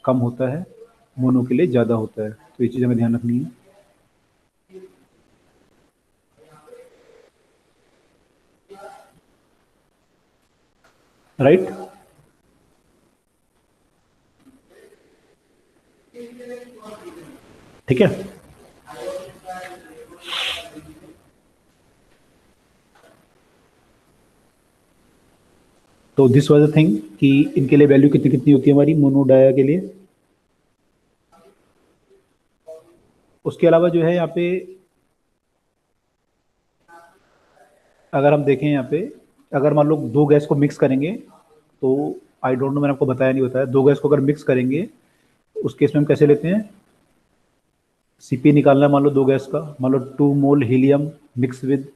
कम होता है, मोनो के लिए ज़्यादा होता है। तो ये चीज़ हमें ध्यान रखनी है। राइट। ठीक है। तो दिस वाज द थिंग कि इनके लिए वैल्यू कितनी कितनी होती है हमारी मोनो डाया के लिए। उसके अलावा जो है यहाँ पे अगर हम देखें, यहाँ पे अगर मान लो दो गैस को मिक्स करेंगे, तो आई डोंट नो, मैंने आपको बताया नहीं बताया, दो गैस को अगर मिक्स करेंगे उस केस में हम कैसे लेते हैं, सीपी निकालना है मान लो दो गैस का, मान लो 2 mole helium mix with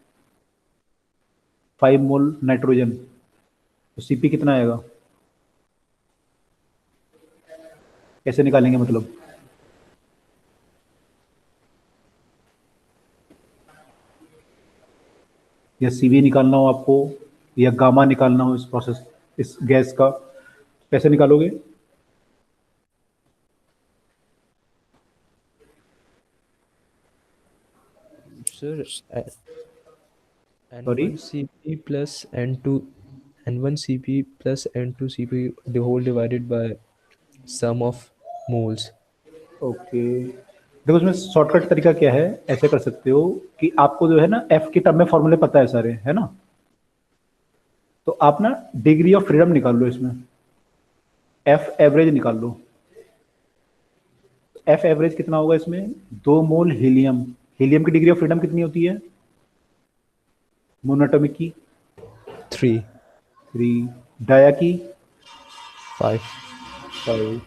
5 mole nitrogen, तो सीपी कितना आएगा, कैसे निकालेंगे मतलब, या CV निकालना हो आपको या गामा निकालना हो इस गैस का, कैसे निकालोगे? Sir, sorry, N1 CP plus N1 CP plus N2 CP the whole divided by sum of moles. Okay, देखो इसमें शॉर्टकट तरीका क्या है, ऐसे कर सकते हो कि आपको जो है ना F की टर्म में फॉर्मूले पता है सारे, है ना? तो आप ना डिग्री ऑफ फ्रीडम निकाल लो इसमें, F एवरेज निकाल लो। F एवरेज कितना होगा इसमें? 2 मोल हीलियम, हीलियम की डिग्री ऑफ फ्रीडम कितनी होती है मोनोटॉमिक की? 3, 3। डाया की 5. 5।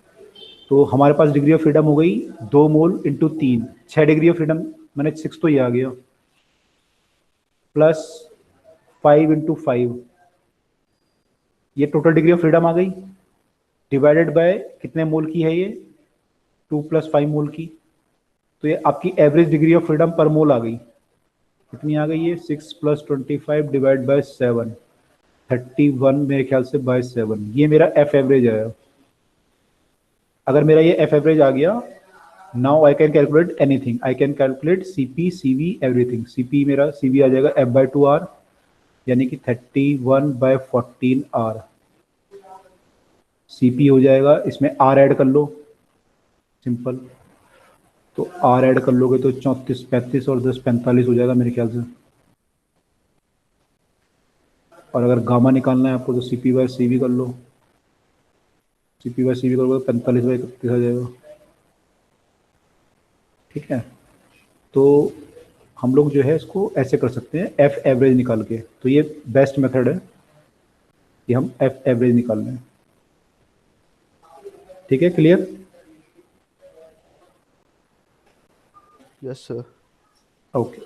तो हमारे पास डिग्री ऑफ फ्रीडम हो गई 2 mole into 3, 6 degree of freedom, मैंने 6 तो ये आ गया, प्लस 5 इंटू 5, ये टोटल डिग्री ऑफ फ्रीडम आ गई, डिवाइडेड बाय कितने मोल की है ये? 2 + 5 मोल की। तो ये आपकी एवरेज डिग्री ऑफ फ्रीडम पर मोल आ गई, कितनी आ गई ये? 6 + 25 डिवाइड बाय 7, 31 मेरे ख्याल से बाय 7, ये मेरा F एवरेज आया। अगर मेरा ये F एवरेज आ गया, now I can calculate anything, I can calculate CP CV everything. CP मेरा CV आ जाएगा F/2R, यानी कि 31/14 R। CP हो जाएगा, इसमें R ऐड कर लो, सिंपल। तो R ऐड कर लोगे तो 34 35 और 10 45 हो जाएगा मेरे ख्याल से। और अगर गामा निकालना है आपको तो CP/CV कर लो, CP/CV करोगे तो 45/31 आ जाएगा। ठीक है, तो हम लोग जो है इसको ऐसे कर सकते हैं F एवरेज निकाल के, तो ये बेस्ट मेथड है कि हम F एवरेज निकाल लें। ठीक है, क्लियर? Yes, sir. ओके,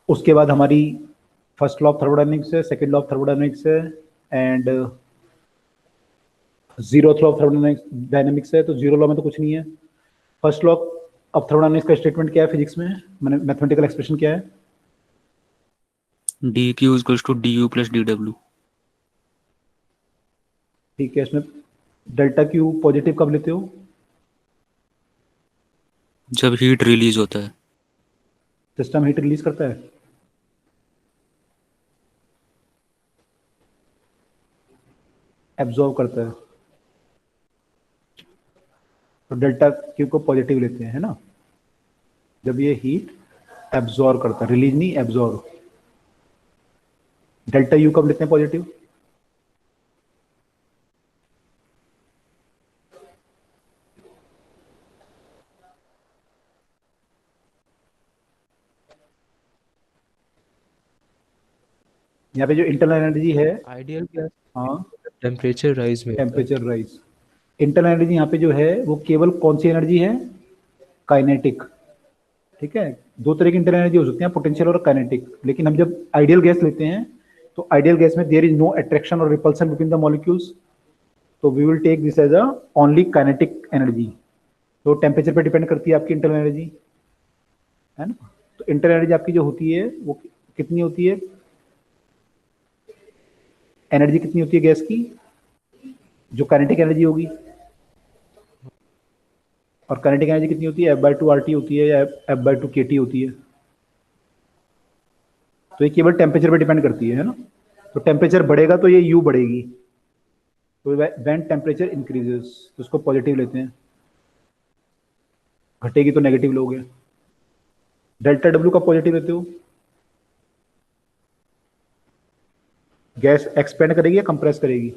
उसके बाद हमारी फर्स्ट लॉ ऑफ थर्मोडायनेमिक्स है, सेकंड लॉ ऑफ थर्मोडायनेमिक्स है, and zero law of thermodynamics है। तो जीरो लॉ में तो कुछ नहीं है। फर्स्ट लॉ ऑफ थर्मोडायनेमिक्स का स्टेटमेंट क्या है फिजिक्स में, मैंने मैथमेटिकल एक्सप्रेशन क्या है? dq = du + dw। ठीक है, इसमें डेल्टा क्यू पॉजिटिव कब लेते हो? जब हीट रिलीज होता है। सिस्टम हीट रिलीज करता है, एब्जॉर्व करता है, तो डेल्टा क्यू को पॉजिटिव लेते हैं, है ना? जब ये हीट एब्जॉर्व करता है, रिलीज नहीं, एब्जॉर्व। डेल्टा यू कब लेते हैं पॉजिटिव? यहाँ पे जो इंटरनल एनर्जी है, Ideal gas हाँ, temperature rise में होता है। Temperature rise. इंटरनल एनर्जी यहाँ पे जो है वो केवल कौन सी एनर्जी है? काइनेटिक। ठीक है, दो तरह की इंटरनल एनर्जी हो सकती है, पोटेंशियल और काइनेटिक। लेकिन हम जब आइडियल गैस लेते हैं तो आइडियल गैस में देयर इज नो अट्रैक्शन और रिपल्सन बिटवीन द मॉलिक्यूल्स, तो we will take this as a only kinetic energy. तो टेम्परेचर पे डिपेंड करती है आपकी इंटरनल एनर्जी, है ना? तो इंटरनल एनर्जी आपकी जो होती है वो कितनी होती है? एनर्जी कितनी होती है गैस की, जो काइनेटिक एनर्जी होगी? और काइनेटिक एनर्जी कितनी होती है? F/2 RT होती है या F/2 KT होती है? तो ये केवल टेम्परेचर पे डिपेंड करती है ना? तो टेम्परेचर बढ़ेगा तो ये U बढ़ेगी, तो व्हेन टेम्परेचर इंक्रीजेस तो उसको पॉजिटिव लेते हैं, घटेगी तो नेगेटिव लोगे। डेल्टा W का पॉजिटिव लेते हो, गैस एक्सपेंड करेगी या कंप्रेस करेगी?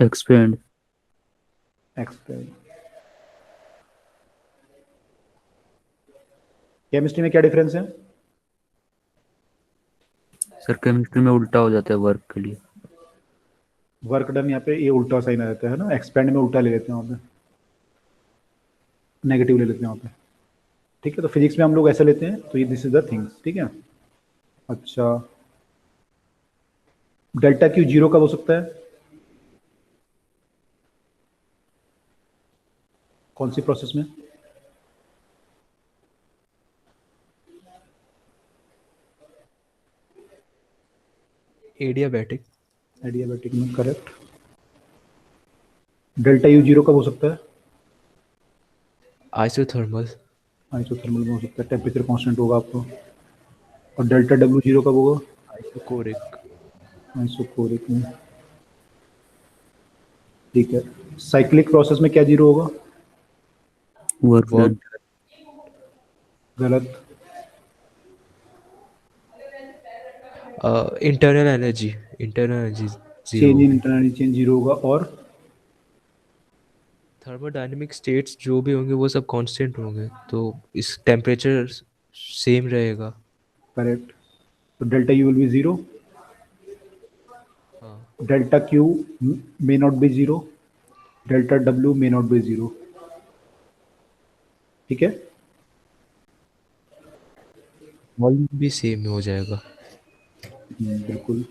एक्सपेंड। एक्सपेंड। केमिस्ट्री में क्या डिफरेंस है? सर केमिस्ट्री में उल्टा हो जाता है वर्क के लिए। वर्क डन यहाँ पे ये उल्टा साइन आ जाता है ना, एक्सपेंड में उल्टा ले लेते हैं वहाँ पे, नेगेटिव ले लेते हैं वहाँ पे। ठीक है, तो फिजिक्स में हम लोग ऐसे लेते हैं, तो ये दिस इज द थिंग्स। ठीक है, अच्छा, डेल्टा क्यू जीरो कब हो सकता है? कौन सी प्रोसेस में? एडियाबैटिक। एडियाबैटिक में, करेक्ट। डेल्टा यू जीरो कब हो सकता है? आइसोथर्मल। आइसोथर्मल में हो सकता है, टेम्परेचर कांस्टेंट होगा आपको। और डेल्टा डब्ल्यू जीरो कब होगा? आइसोकोरिक। आइसोकोरिक में, ठीक है। साइक्लिक प्रोसेस में क्या जीरो होगा? Work done. वर्क। गलत। Internal energy. Internal energy zero change in होगी। इंटरनल चेंज जीरो होगा। और थर्मोडायनेमिक स्टेट्स जो भी होंगे वो सब कांस्टेंट होंगे, तो इस टेम्परेचर सेम रहेगा। करेक्ट। तो delta U will be zero, हाँ। Delta Q may not be zero, delta W may not be zero. ठीक है। वॉल्यूम भी सेम हो जाएगा। बिल्कुल।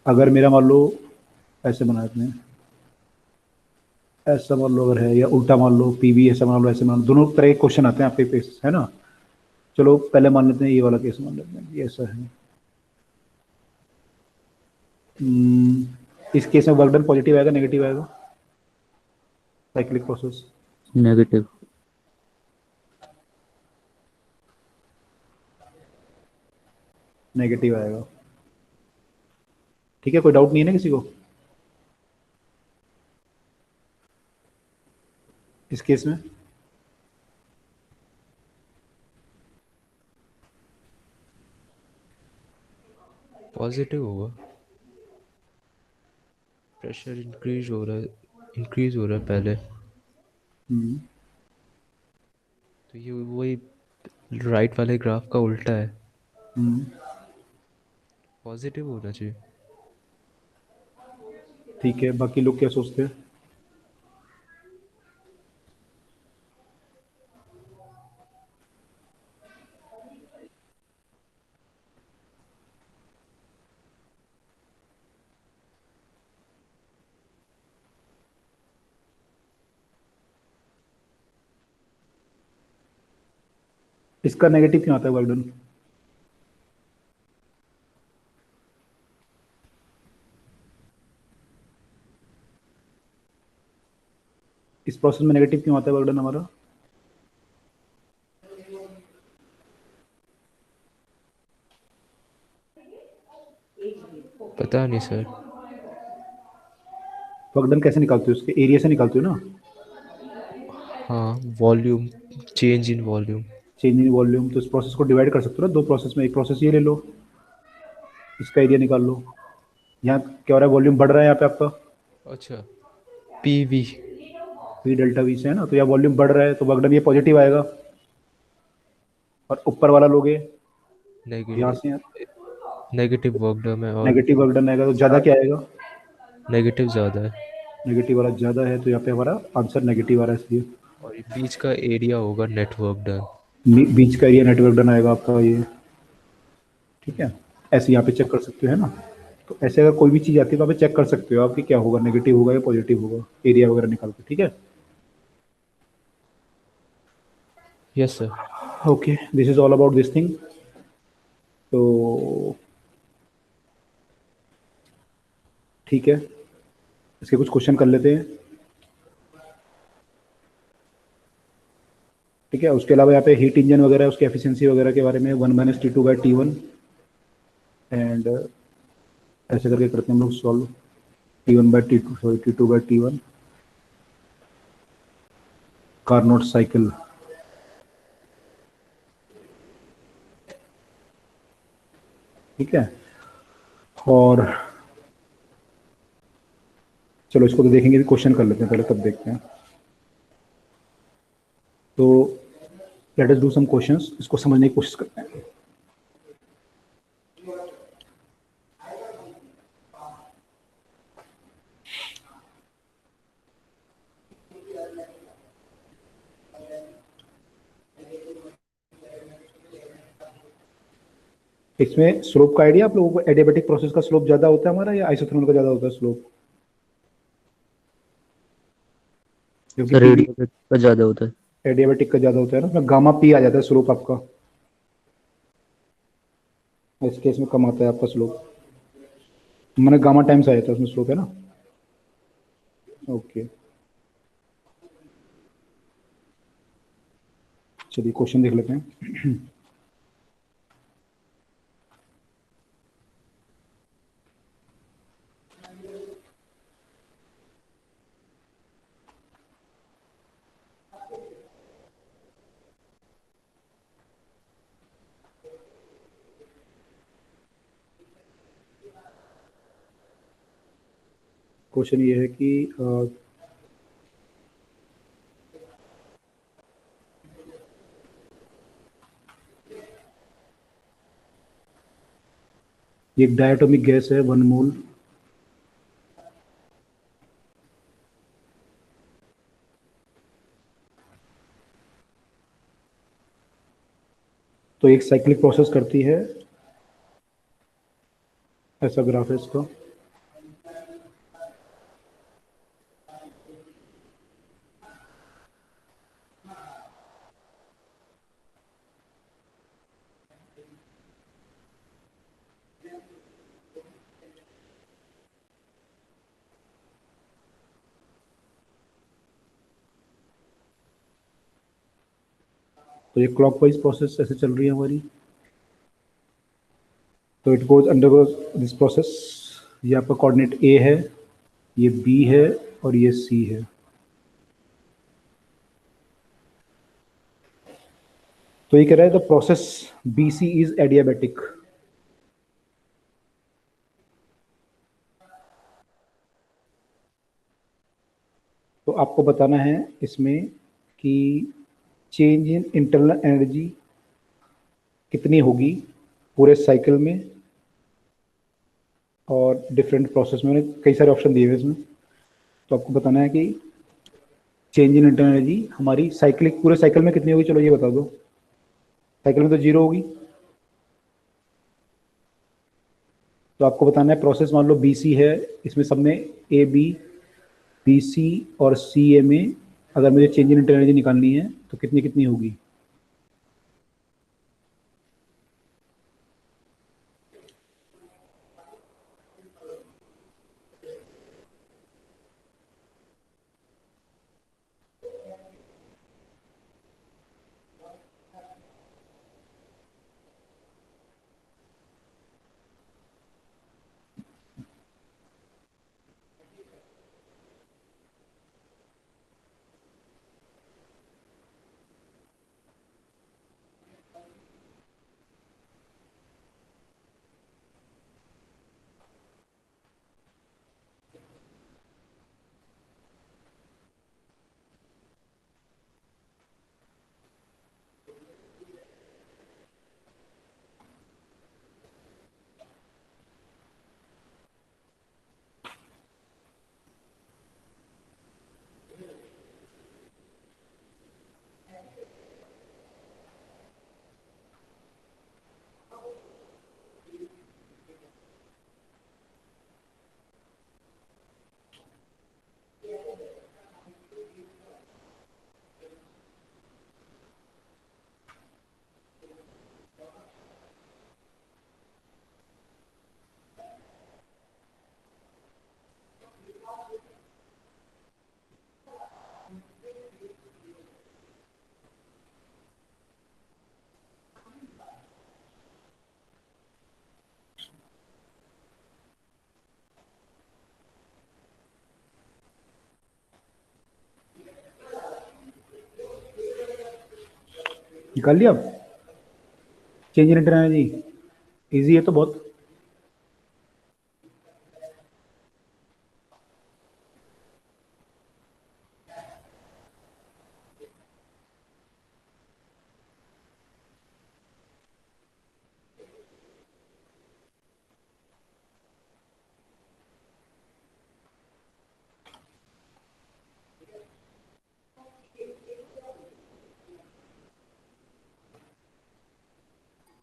अगर मेरा मान लो ऐसे बना देते हैं, ऐसा मान लो अगर है, या उल्टा मान लो, पीवी ऐसा मान लो, ऐसे मान लो, दोनों तरह के क्वेश्चन आते हैं आपके केस, है ना। चलो पहले मान लेते हैं ये वाला केस मान लेते हैं, ये ऐसा है। इस केस में वर्क डन पॉजिटिव आएगा नेगेटिव आएगा? Cyclic process negative. नेगेटिव आएगा। ठीक है, कोई डाउट नहीं है ना किसी को इस केस में? पॉजिटिव होगा। प्रेशर इंक्रीज हो रहा है पहले। हम्म, तो ये वही राइट वाले ग्राफ का उल्टा है। हम्म, पॉजिटिव होना चाहिए। ठीक है, बाकी लोग क्या सोचते हैं? इसका नेगेटिव क्यों आता है वर्क डन? इस प्रोसेस में नेगेटिव क्यों आता है वर्क डन हमारा? पता नहीं सर। वर्क डन कैसे निकालते हो? उसके एरिया से निकालते हो ना। हाँ, volume, change in volume. Change in volume, तो इस प्रोसेस को डिवाइड कर सकते हो ना दो प्रोसेस में। एक प्रोसेस ये ले लो, इसका एरिया निकाल लो। यहाँ क्या हो रहा है, वॉल्यूम बढ़ रहा है यहाँ पे आपका, अच्छा। पीवी। वी डेल्टा वी से, है ना। तो यहाँ वॉल्यूम बढ़ रहा है तो वर्क डन ये पॉजिटिव आएगा। और ऊपर वाला लोगे यहाँ से, नेगेटिव वर्क डन है, और नेगेटिव वर्क डन आएगा। तो ज़्यादा क्या आएगा? नेगेटिव ज़्यादा है। नेगेटिव वाला ज़्यादा है, तो यहाँ पे हमारा आंसर नेगेटिव आ रहा है इसलिए। और ये बीच का एरिया होगा नेटवर्क डन। बीच का एरिया नेटवर्क डन आएगा आपका ये। ठीक है, ऐसे यहाँ पे चेक कर सकते हो, है ना। तो ऐसे अगर कोई भी चीज़ आती है तो आप चेक कर सकते हो आपकी क्या होगा, नेगेटिव होगा या पॉजिटिव होगा, एरिया वगैरह निकाल के। ठीक है, yes sir. Okay, this is all about this thing. तो ठीक है, इसके कुछ क्वेश्चन कर लेते हैं। ठीक है, उसके अलावा यहाँ पे हीट इंजन वगैरह उसकी एफिशिएंसी वगैरह के बारे में 1 - T2/T1, एंड ऐसे करके करते हैं हम लोग solve. T1/T2, sorry T2/T1 Carnot cycle. ठीक है, और चलो इसको तो देखेंगे, भी क्वेश्चन कर लेते हैं पहले, तब देखते हैं। तो let us do some questions, इसको समझने की कोशिश करते हैं। इसमें स्लोप का आइडिया आप लोगों को? एडियाबैटिक प्रोसेस का स्लोप ज्यादा होता है हमारा, या आइसोथर्मल का ज्यादा होता है स्लोप? जबकि सर पीवी रेडियो का ज़्यादा होता है। एडियाबेटिक का ज़्यादा होता है ना, उसमें गामा पी आ जाता है स्लोप आपका, इस केस में कम आता है आपका स्लोप, मैंने गामा टाइम्स आया था उसमें स्लोप है ना। ओके, चलिए क्वेश्चन देख लेते हैं। क्वेश्चन ये है कि ये एक डायटोमिक गैस है 1 मोल, तो एक साइक्लिक प्रोसेस करती है, ऐसा ग्राफ है इसका। तो ये क्लॉकवाइज प्रोसेस ऐसे चल रही है हमारी, तो it goes under this process. ये आपका कोऑर्डिनेट ए है, ये बी है और ये सी है। तो ये कह रहा है the process B C is adiabatic. तो आपको बताना है इसमें कि चेंज इन इंटरनल एनर्जी कितनी होगी पूरे साइकिल में, और डिफरेंट प्रोसेस में, मैंने कई सारे ऑप्शन दिए हुए इसमें। तो आपको बताना है कि चेंज इन इंटरनल एनर्जी हमारी साइक्लिक पूरे साइकिल में कितनी होगी, चलो ये बता दो। साइकिल में तो 0 होगी, तो आपको बताना है प्रोसेस मान लो बी सी है, इसमें सब में ए बी, बी सी और सी ए में अगर मुझे चेंज इन इंटरनल एनर्जी निकालनी है तो कितनी कितनी होगी। निकाल लिया आप change in internal energy? Easy है तो बहुत।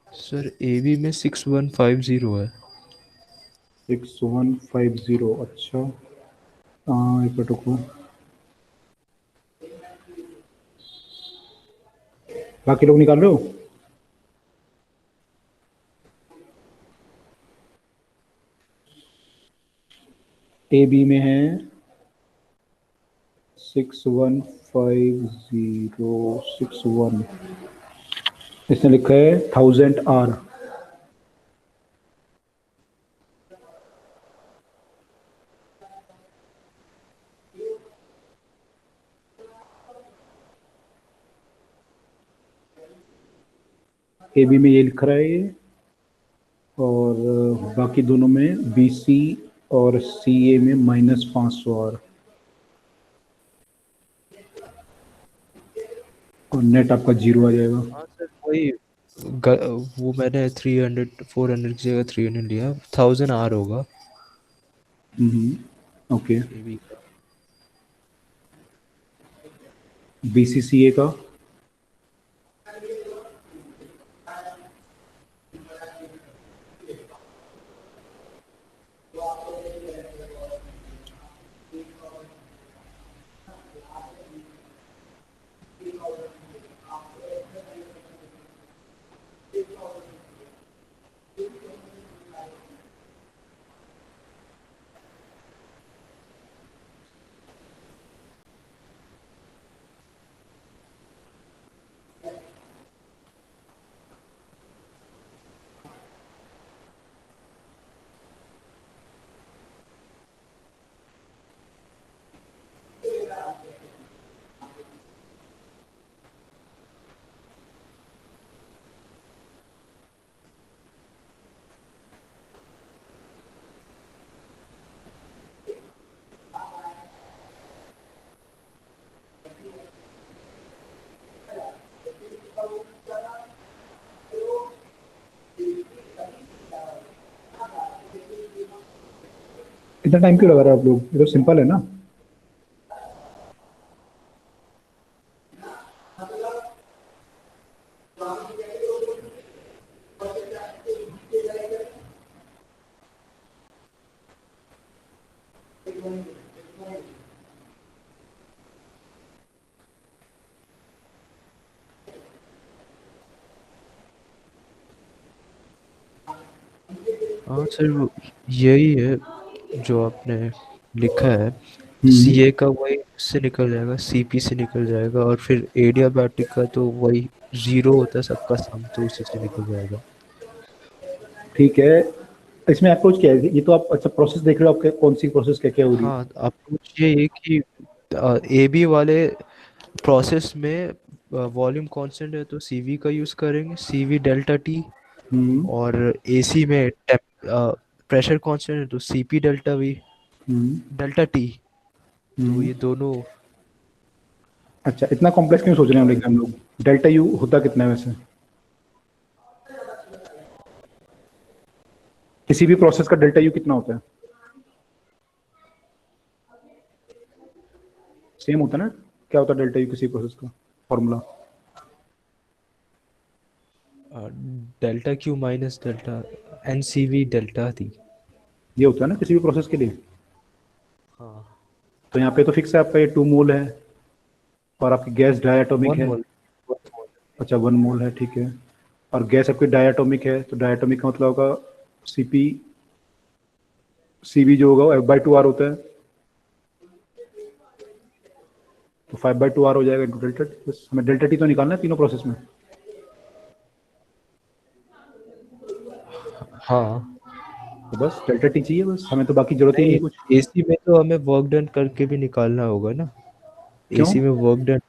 सर ए बी में 6150 है। 6150, अच्छा। एक मिनट रुको, बाकी लोग निकाल रहे हो? ए बी में है 615061, इसने लिखा है 1000 R। ए बी में ये लिख रहा है ये, और बाकी दोनों में बी सी और सी ए में -500 R, और नेट आपका 0 आ जाएगा। हाँ सर वही वो मैंने 300 400 की जगह 300 लिया, 1000 R होगा ओके। AB का। बी सी सी ए का इतना टाइम क्यों लगा रहे हो आप लोग? ये तो सिंपल है ना। हाँ सर यही है जो आपने लिखा है। CA का वही से निकल जाएगा, CP से निकल जाएगा, और फिर एडियाबैटिक का तो वही 0 होता है सबका सम, तो उसी से निकल जाएगा। ठीक है, इसमें अप्रोच क्या है? ये तो आप अच्छा प्रोसेस देख रहे हो, आपके कौन सी प्रोसेस क्या क्या हो रही है? हाँ अप्रोच ये है कि AB वाले प्रोसेस में वॉल्यूम कांस्टेंट है तो CV का यूज़ करेंगे, CV डेल्टा T। हम्म और AC में प्रेशर कांस्टेंट है तो CP डेल्टा V हम्म डेल्टा T। तो हम्म। ये दोनों। अच्छा, इतना कॉम्प्लेक्स क्यों सोच रहे हैं लेकिन हम लोग? डेल्टा यू होता कितना है वैसे? किसी भी प्रोसेस का डेल्टा यू कितना होता है? सेम होता है ना? क्या होता है डेल्टा यू किसी प्रोसेस का formula? Delta Q minus delta NCV delta T। ये होता है ना किसी भी प्रोसेस के लिए? हाँ तो यहाँ पे तो फिक्स है आपका, ये 2 मोल है, और आपकी गैस डायटोमिक 1 है। मोल। अच्छा 1 मोल है, ठीक है। और गैस आपकी डायटोमिक है, तो डायटोमिक का मतलब होगा सीपी, सीबी जो होगा वो F/2R होता है, तो 5/2R हो जाएगा इंटू डेल्टा टी। बस हमें डेल्टा टी तो निकालना है तीनों प्रोसेस में। हाँ तो बस डेल्टा टी चाहिए, बस हमें तो बाकी जरूरत ही नहीं नहीं, है कुछ। AC में तो हमें वर्क डन करके भी निकालना होगा ना। क्यों? AC में वर्क डन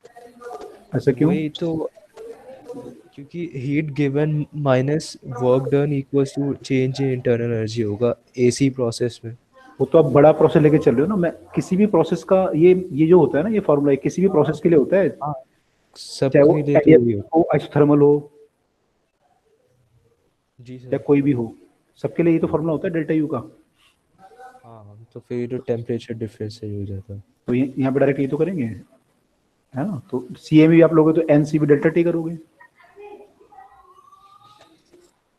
ऐसा क्यों? वही तो, क्योंकि heat given minus work done equals to change in internal energy होगा AC प्रोसेस में। वो तो आप बड़ा प्रोसेस लेके चल रहे हो ना। मैं किसी भी प्रोसेस का ये जो होता है ना, ये फॉर्मूला किसी भी प्रोसेस के लिए होता है, हाँ चाहे वो सबके लिए तो वही एडियाबैटिक होगा। हो, आइसोथर्मल हो, जी या सर। कोई भी हो, सबके लिए ये तो फॉर्मूला होता है डेल्टा यू का। हाँ तो फिर टेम्परेचर डिफरेंस सही हो जाता है। तो यहाँ पे डायरेक्ट ये तो करेंगे, है ना? तो सी ए में भी आप लोगे तो N C B delta T करोगे।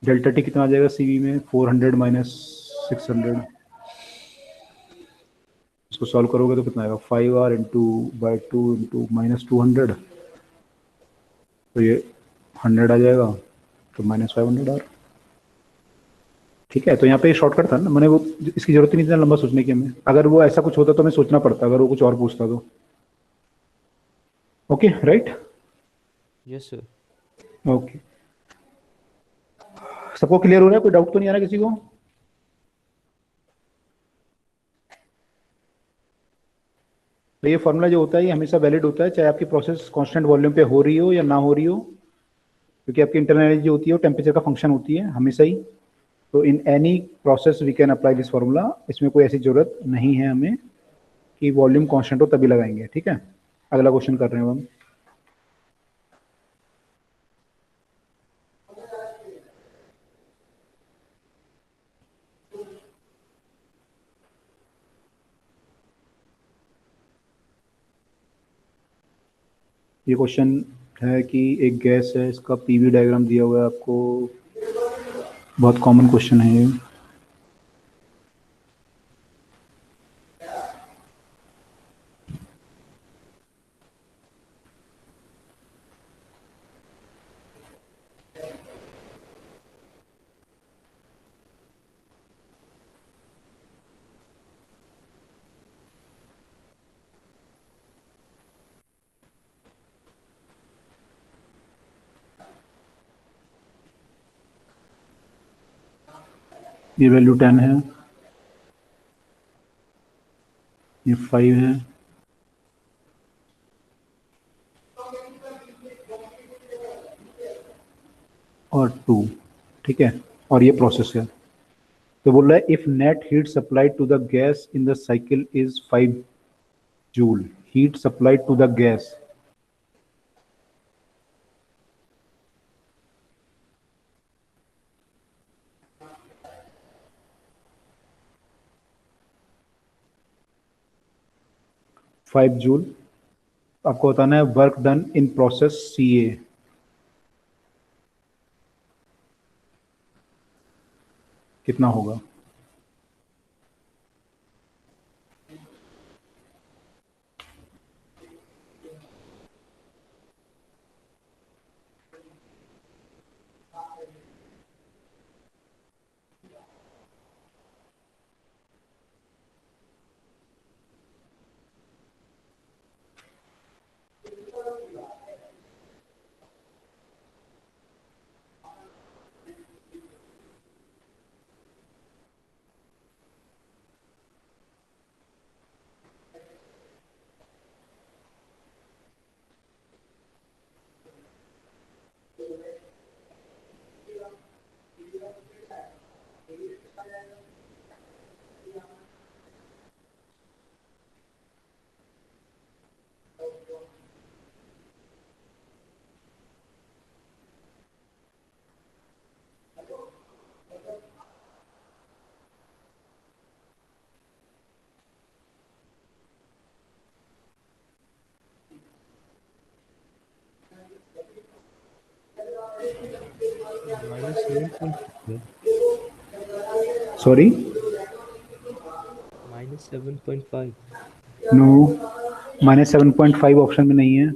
डेल्टा टी कितना आ जाएगा सीवी में? 400 माइनस 600। इसको सॉल्व करोगे तो कितना आएगा? 5R into by 2 into -200। तो ये 100 आ जाएगा, तो -500 आर। ठीक है, तो यहाँ पे शॉर्टकट था ना, मैंने वो इसकी जरूरत ही नहीं थी इतना लंबा सोचने की हमें। अगर वो ऐसा कुछ होता तो हमें सोचना पड़ता, अगर वो कुछ और पूछता तो। Okay right. Yes sir. Okay, सबको क्लियर हो रहा है? कोई डाउट तो नहीं आ रहा किसी को? तो ये फॉर्मूला जो होता है ये हमेशा वैलिड होता है, चाहे आपकी प्रोसेस कांस्टेंट वॉल्यूम पे हो रही हो या ना हो रही हो, क्योंकि आपकी इंटरनल एनर्जी जो होती है वो टेम्परेचर का फंक्शन होती है हमेशा ही। तो in any process we can apply this formula. इसमें कोई ऐसी जरूरत नहीं है हमें कि वॉल्यूम कांस्टेंट हो तभी लगाएंगे। ठीक है, अगला क्वेश्चन कर रहे हैं हम। ये क्वेश्चन है कि एक गैस है, इसका पीवी डायग्राम दिया हुआ है आपको। बहुत कॉमन क्वेश्चन है ये। ये वैल्यू 10 है, ये 5 है, और 2। ठीक है, और ये प्रोसेस है। तो बोल रहा है if net heat supplied to the gas in the cycle is 5 joule, heat supplied to the gas. Five joule. आपको बताना है work done in process C A कितना होगा। -7.5 सॉरी, -7.5। नो, -7.5 ऑप्शन में नहीं है।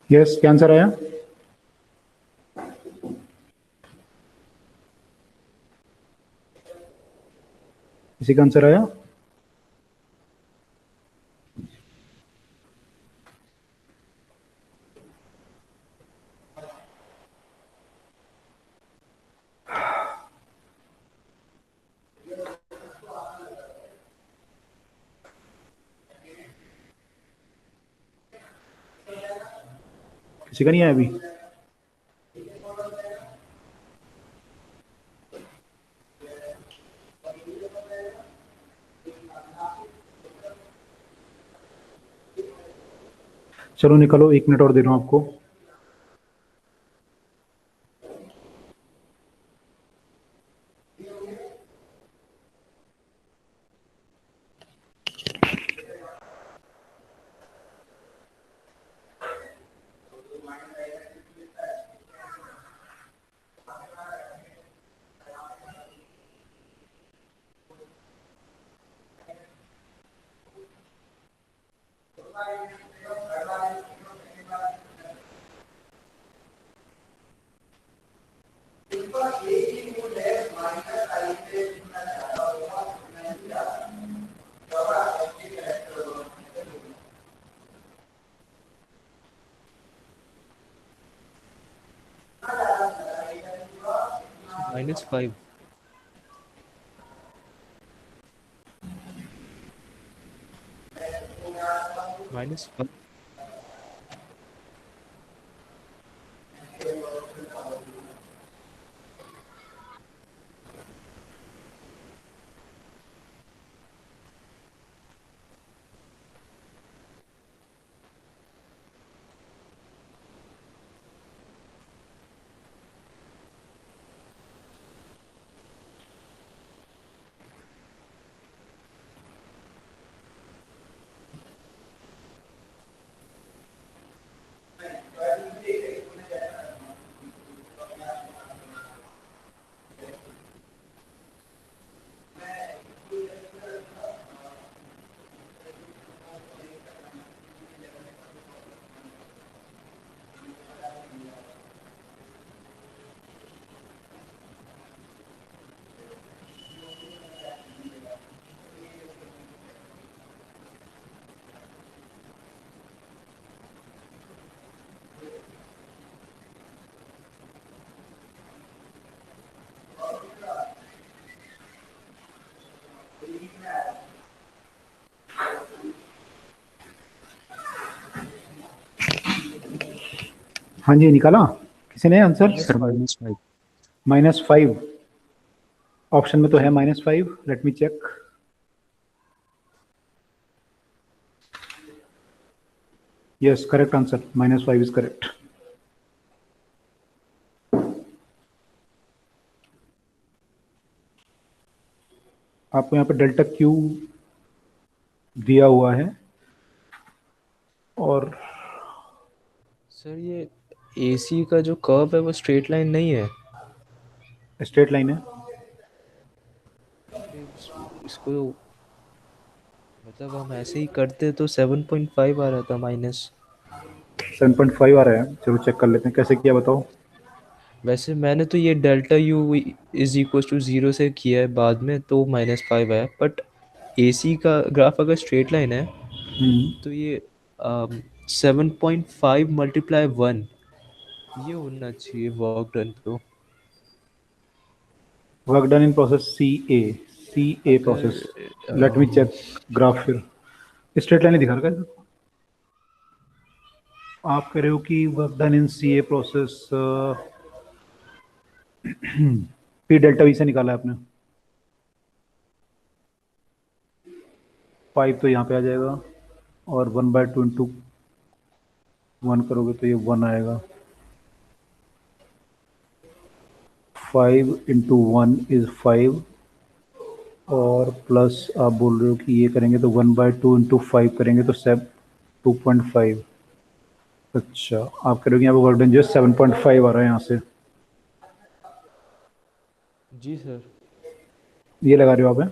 यस, क्या आंसर आया? किसी का आंसर आया? किसी का नहीं आया अभी? चलो निकलो, 1 मिनट और दे रहा हूं आपको। -5। -5। हाँ जी, निकाला किसी ने आंसर? सर -5। -5। ऑप्शन में तो है -5, let me check. Yes, correct answer, -5 is correct. आपको यहाँ पे डेल्टा क्यू दिया हुआ है और सर ये एसी का जो कर्व है वो स्ट्रेट लाइन नहीं है। स्ट्रेट लाइन है। इसको मतलब हम ऐसे ही करते तो 7.5 आ रहा था माइनस। 7.5 आ रहा है, चलो चेक कर लेते हैं कैसे किया, बताओ। वैसे मैंने तो ये delta U is equal to 0 से किया है बाद में, तो -5 आया। बट एसी का ग्राफ अगर स्ट्रेट लाइन है तो ये 7.5 मल्टीप्लाई 1 ये होना चाहिए वर्क डन तो। Work done in process C A process. अगर लेट मी चेक ग्राफ फिर। स्ट्रेट लाइन ही दिखा रहा है। आप कह रहे हो कि work done in C A process P delta we से निकाला है आपने। 5 तो यहाँ पे आ जाएगा और 1/2 इंटू 1 करोगे तो ये 1 आएगा। 5 इंटू 1 इज 5 और प्लस आप बोल रहे हो कि ये करेंगे तो 1/2 इंटू 5 करेंगे तो 2.5। अच्छा, आप कह रहे हो कि यहाँ पे वर्क डन जो है 7.5 आ रहा है यहाँ से, जी सर। ये लगा रहे हो आप? हैं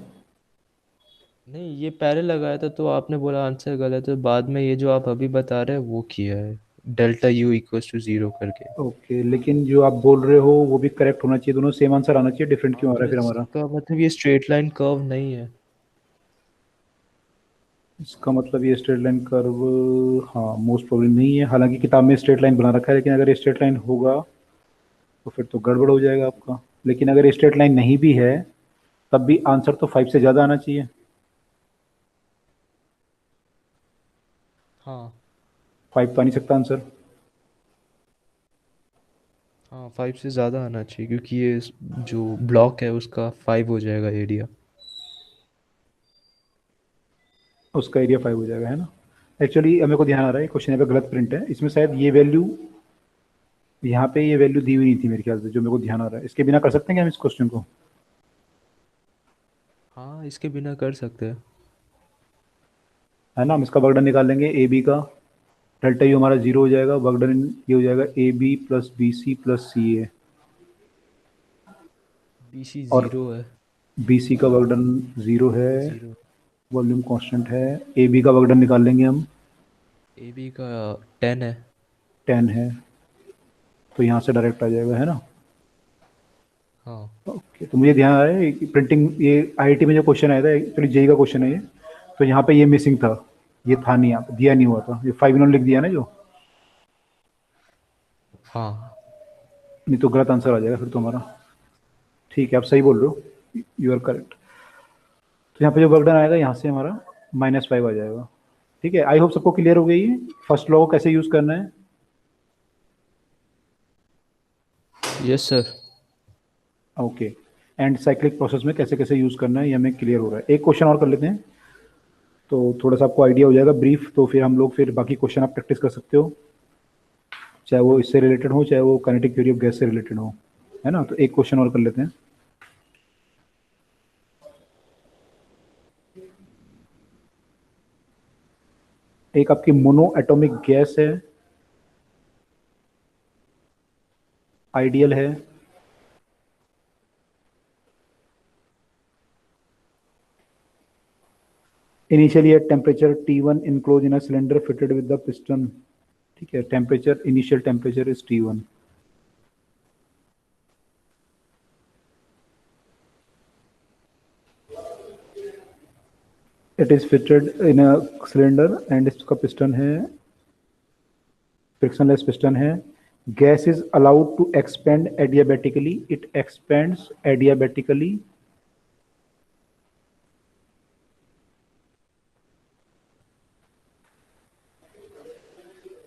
नहीं, ये पहले लगाया था तो आपने बोला आंसर गलत है, बाद में ये जो आप अभी बता रहे हैं वो किया है। डेल्टा यू इक्वल्स टू 0 करके। ओके, लेकिन जो आप बोल रहे हो वो भी करेक्ट होना चाहिए, दोनों सेम आंसर आना चाहिए, डिफरेंट क्यों आ हाँ, रहा है तो फिर हमारा? इसका मतलब ये स्ट्रेट लाइन कर्व नहीं है। इसका मतलब ये स्ट्रेट लाइन कर्व, हाँ मोस्ट प्रॉब्लम नहीं है, हालांकि किताब में स्ट्रेट लाइन बना रखा है, लेकिन अगर स्ट्रेट लाइन होगा तो फिर तो गड़बड़ हो जाएगा आपका। लेकिन अगर स्ट्रेट लाइन नहीं भी है तब भी आंसर तो 5 से ज़्यादा आना चाहिए। हाँ 5 तो आ नहीं सकता आंसर। हाँ, 5 से ज़्यादा आना चाहिए क्योंकि ये जो ब्लॉक है उसका 5 हो जाएगा एरिया। उसका एरिया 5 हो जाएगा, है ना? एक्चुअली मेरे को ध्यान आ रहा है क्वेश्चन यहाँ पे गलत प्रिंट है, इसमें शायद ये वैल्यू, यहाँ पे ये वैल्यू दी हुई नहीं थी मेरे ख्याल से, जो मेरे को ध्यान आ रहा है। इसके बिना कर सकते हैं क्या हम इस क्वेश्चन को? हाँ, इसके बिना कर सकते हैं। है ना? हम इसका वर्कडन निकाल लेंगे ए बी का, डेल्टा यू हमारा 0 हो जाएगा, वर्कडन ये हो जाएगा A B plus B C plus C A, BC और 0 है। बी सी का वर्कडन 0 है, 0। वॉल्यूम कांस्टेंट है। ए बी का वर्कडन निकाल लेंगे हम, AB का 10 है। 10 है, तो यहाँ से डायरेक्ट आ जाएगा, है ना? हाँ ओके, तो मुझे ध्यान आ रहा है कि प्रिंटिंग, ये आईआईटी में जो क्वेश्चन आया था, एक्चुअली जेई का क्वेश्चन है ये, तो यहाँ पे ये मिसिंग था, ये था नहीं, यहाँ पे दिया नहीं हुआ था, ये 5 इन्होंने लिख दिया ना जो, हाँ। नहीं तो गलत आंसर आ जाएगा फिर तो हमारा। ठीक है, आप सही बोल रहे हो, यू आर करेक्ट। तो यहाँ पे जो वर्कडन आएगा यहाँ से हमारा -5 आ जाएगा। ठीक है, आई होप सबको क्लियर हो गई है फर्स्ट लॉ को कैसे यूज करना है। Yes sir. Okay, and cyclic process में कैसे कैसे यूज करना है ये हमें क्लियर हो रहा है। एक क्वेश्चन और कर लेते हैं तो थोड़ा सा आपको आइडिया हो जाएगा ब्रीफ, तो फिर हम लोग फिर बाकी क्वेश्चन आप प्रैक्टिस कर सकते हो, चाहे वो इससे रिलेटेड हो चाहे वो काइनेटिक थ्योरी ऑफ गैस से रिलेटेड हो, है ना? तो एक क्वेश्चन और कर लेते हैं। एक आपकी मोनो एटॉमिक गैस है, आइडियल है, initially at temperature T1 enclosed in a cylinder fitted with the piston। ठीक है, temperature, initial temperature is T1। It is fitted in a cylinder and इसका पिस्टन है, फ्रिक्शनलेस पिस्टन है। Gas is allowed to expand adiabatically, it expands adiabatically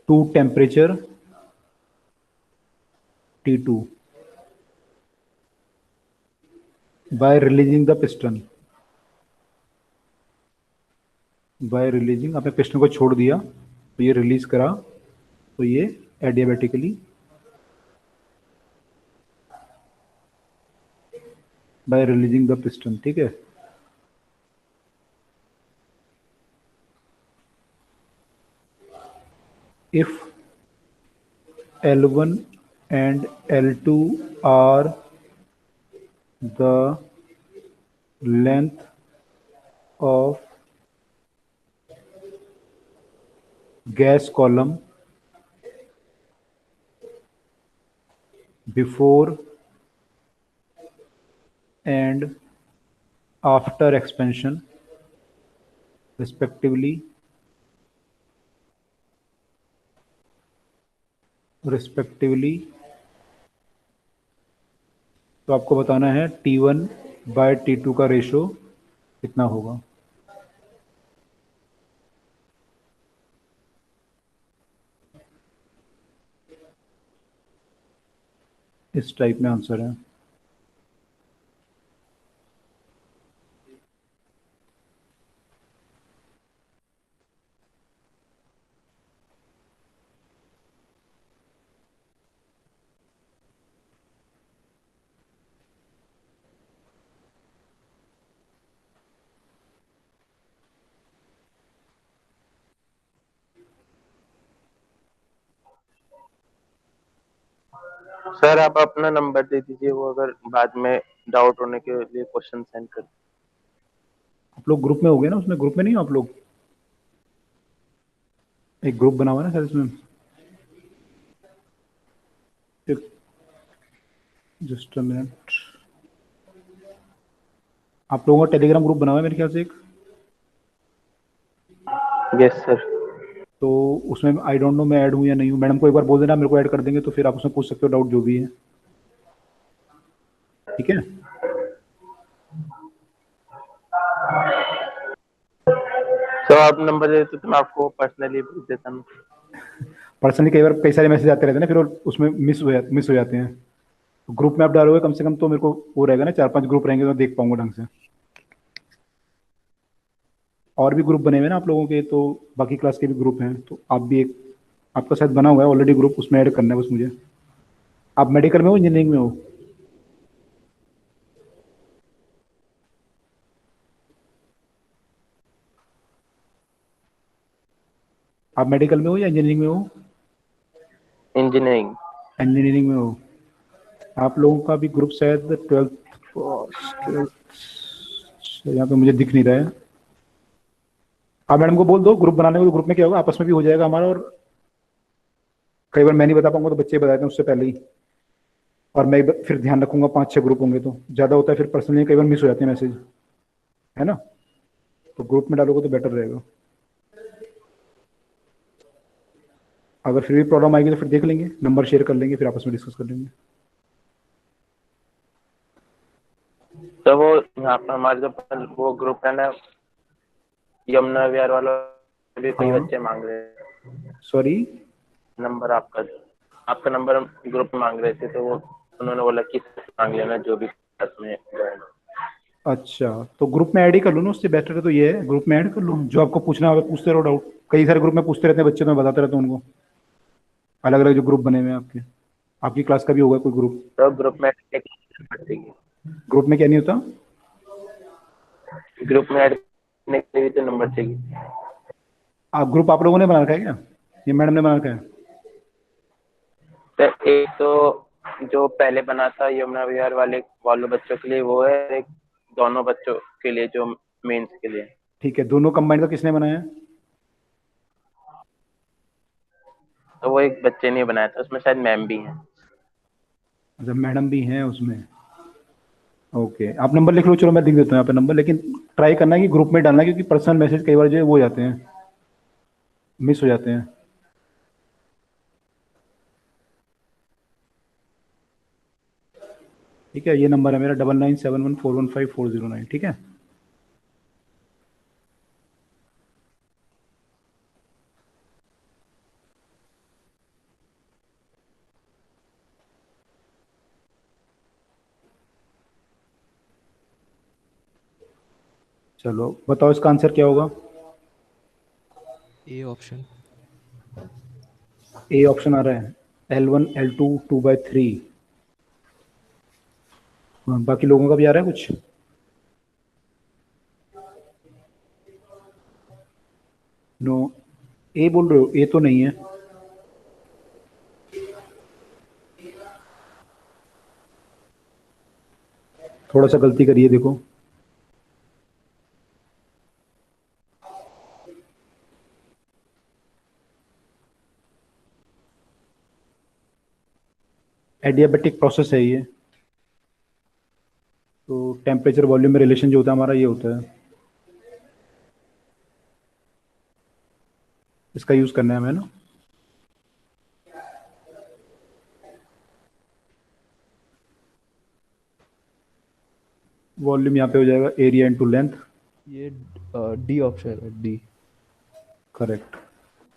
to temperature T2 by releasing the piston। By releasing, आपने पिस्टन को छोड़ दिया तो ये रिलीज करा, तो ये adiabatically by releasing the piston. ठीक है, if L1 and L2 are the length of gas column before and after expansion respectively, तो आपको बताना है T1 बाय T2 का रेशो कितना होगा। इस टाइप में आंसर है। सर आप अपना नंबर दे दीजिए, वो अगर बाद में डाउट होने के लिए क्वेश्चन सेंड कर। आप लोग ग्रुप में हो गए ना, उसमें ग्रुप में नहीं हो आप लोग? एक ग्रुप बना हुआ है ना सर इसमें, जस्ट अ मिनट। आप लोगों का टेलीग्राम ग्रुप बना हुआ है मेरे ख्याल से एक, यस सर। तो उसमें आई डोंट नो मैं ऐड हूँ या नहीं हूँ। मैडम को एक बार बोल देना, मेरे को ऐड कर देंगे तो फिर आप उसमें पूछ सकते हो डाउट जो भी है, ठीक है। तो आप नंबर देते तो मैं आपको पर्सनली भेज देता हूँ। पर्सनली कई बार कई सारे मैसेज आते रहते हैं ना, फिर वो उसमें मिस हो जाते हैं। तो ग्रुप में आप डालोगे कम से कम तो मेरे को वो रहेगा ना, 4-5 ग्रुप रहेंगे तो देख पाऊंगा ढंग से। और भी ग्रुप बने हुए हैं ना आप लोगों के, तो बाकी क्लास के भी ग्रुप हैं, तो आप भी एक, आपका शायद बना हुआ है ऑलरेडी ग्रुप, उसमें ऐड करना है बस मुझे। आप मेडिकल में हो, इंजीनियरिंग में हो? आप मेडिकल में हो या इंजीनियरिंग में हो? इंजीनियरिंग। इंजीनियरिंग में हो। आप लोगों का भी ग्रुप शायद 12th, यहाँ पे मुझे दिख नहीं रहा है। आप मैडम को बोल दो ग्रुप बनाने को, तो ग्रुप में क्या होगा आपस में भी हो जाएगा हमारा, और कई बार मैं नहीं बता पाऊंगा तो बच्चे बता देते हैं उससे पहले ही, और मैं फिर ध्यान रखूंगा 5-6 ग्रुप होंगे तो ज़्यादा होता है, फिर पर्सनली कई बार मिस हो जाते हैं मैसेज, है ना। तो ग्रुप में डालोगे तो बेटर रहेगा। अगर फिर भी प्रॉब्लम आएगी तो फिर देख लेंगे, नंबर शेयर कर लेंगे, फिर आपस में डिस्कस कर लेंगे। तो वो यहाँ पर हमारे जो वो ग्रुप है ना, यमुना विहार वाला, भी कोई हाँ बच्चे मांग रहे हैं सॉरी, नंबर आपका। आपका नंबर ग्रुप में मांग रहे थे, तो वो उन्होंने बोला कि मांग लेना जो भी क्लास में ज्वाइन हो। अच्छा तो ग्रुप में ऐड ही कर लूँ ना, उससे बेटर तो ये है ग्रुप में ऐड कर लूँ, जो आपको पूछना होगा पूछते रहो डाउट। कई सारे ग्रुप में पूछते रहते हैं बच्चे, तो मैं बताते रहता हूँ उनको, अलग अलग जो ग्रुप बने हुए हैं आपके। आपकी क्लास का भी होगा कोई ग्रुप? तो ग्रुप में एक पड़ेगी। ग्रुप में क्या नहीं होता? ग्रुप में ऐड करने के लिए भी तो नंबर चाहिए। आप ग्रुप आप लोगों ने बना रखा है क्या, ये मैडम ने बना रखा है? तो एक तो जो पहले बना था यमुना विहार वाले बच्चों के लिए वो है, एक दोनों बच्चों के लिए जो मेंस के लिए। ठीक है, दोनों कंबाइंड का किसने बनाया है? तो वो एक बच्चे ने बनाया था, उसमें शायद मैम भी हैं। अच्छा मैडम भी हैं उसमें, ओके। आप नंबर लिख लो, चलो मैं लिख देता हूँ यहाँ पे नंबर, लेकिन ट्राई करना है कि ग्रुप में डालना, क्योंकि पर्सनल मैसेज कई बार जो है वो हो जाते हैं, मिस हो जाते हैं। ठीक है, ये नंबर है मेरा 997114154009, ठीक है। चलो बताओ इसका आंसर क्या होगा? A option. ए ऑप्शन आ रहा है, L1 L2 2/3। बाकी लोगों का भी आ रहा है कुछ? नो, ए बोल रहे हो? ए तो नहीं है, थोड़ा सा गलती करिए देखो। एडियाबेटिक प्रोसेस है ये, तो टेम्परेचर वॉल्यूम में रिलेशन जो होता है हमारा ये होता है, इसका यूज करना है हमें ना। वॉल्यूम यहाँ पे हो जाएगा एरिया इनटू लेंथ। ये डी ऑप्शन है, डी। करेक्ट,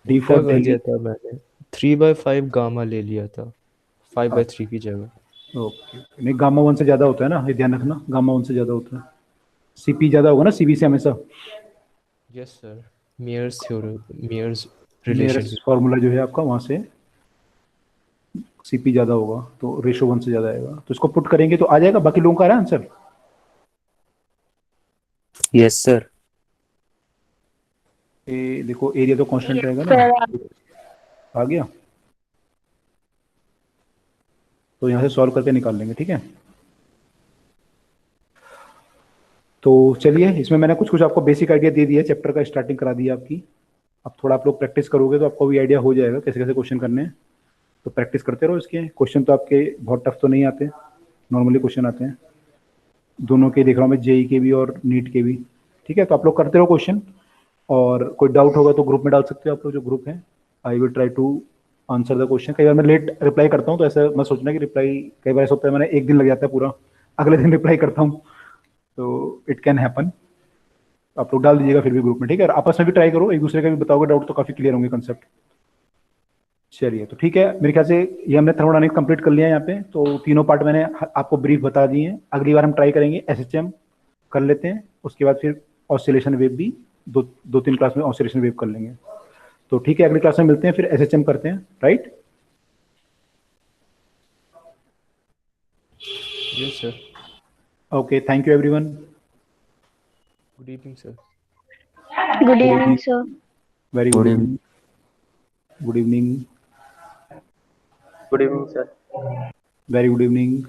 डी उल्टा फॉर कर दिल्ली। दिया था मैंने, 3/5 गामा ले लिया था 5/3 की जगह। ओके, नहीं गामा 1 से ज़्यादा होता है ना, ये ध्यान रखना, गामा 1 से ज़्यादा होता है। सीपी ज़्यादा होगा ना सीबी से हमेशा। Yes sir, Mayer's theorem, Mayer's relation nearest के। फार्मूला जो है आपका वहाँ से सीपी ज़्यादा होगा, तो रेशो 1 से ज़्यादा आएगा, तो इसको पुट करेंगे तो आ जाएगा। बाकी लोगों का आ रहा है आंसर? Yes sir. ए देखो, एरिया तो कांस्टेंट रहेगा ना, Sir, आ गया। तो यहाँ से सॉल्व करके निकाल लेंगे, ठीक है। तो चलिए, इसमें मैंने कुछ कुछ आपको बेसिक आइडिया दे दिया, चैप्टर का स्टार्टिंग करा दी आपकी। अब थोड़ा आप लोग प्रैक्टिस करोगे तो आपको भी आइडिया हो जाएगा कैसे कैसे क्वेश्चन करने हैं, तो प्रैक्टिस करते रहो इसके। क्वेश्चन तो आपके बहुत टफ तो नहीं आते, नॉर्मली क्वेश्चन आते हैं दोनों के, देख रहा हूँ मैं, जेई के भी और नीट के भी। ठीक है, तो आप लोग करते रहो क्वेश्चन, और कोई डाउट होगा तो ग्रुप में डाल सकते हो आप लोग, जो ग्रुप है। I will try to answer the question. कई बार मैं लेट रिप्लाई करता हूँ, तो ऐसा मैं सोचना कि रिप्लाई, कई बार ऐसा होता है मैंने एक दिन लग जाता है पूरा, अगले दिन रिप्लाई करता हूँ, तो इट कैन हैपन। आप लोग डाल दीजिएगा फिर भी ग्रुप में, ठीक है। और आपस में भी ट्राई करो, एक दूसरे का भी बताओगे डाउट तो काफी क्लियर होंगे कंसेप्ट। चलिए, तो ठीक है, मेरे ख्याल से ये हमने थर्मोडायनेमिक्स कंप्लीट कर लिया है यहाँ पे। तो तीनों पार्ट मैंने आपको ब्रीफ बता दिए हैं। अगली बार हम ट्राई करेंगे एसएचएम कर लेते हैं, उसके बाद फिर ऑसिलेशन वेव भी दो तीन क्लास में ऑसिलेशन वेव कर लेंगे। तो ठीक है, अगली क्लास में मिलते हैं, फिर एसएचएम करते हैं, right. Yes sir. Okay, thank you everyone. Good evening sir. Good evening, sir. Very Good good evening. Evening. Good evening. Good evening sir. Very good evening.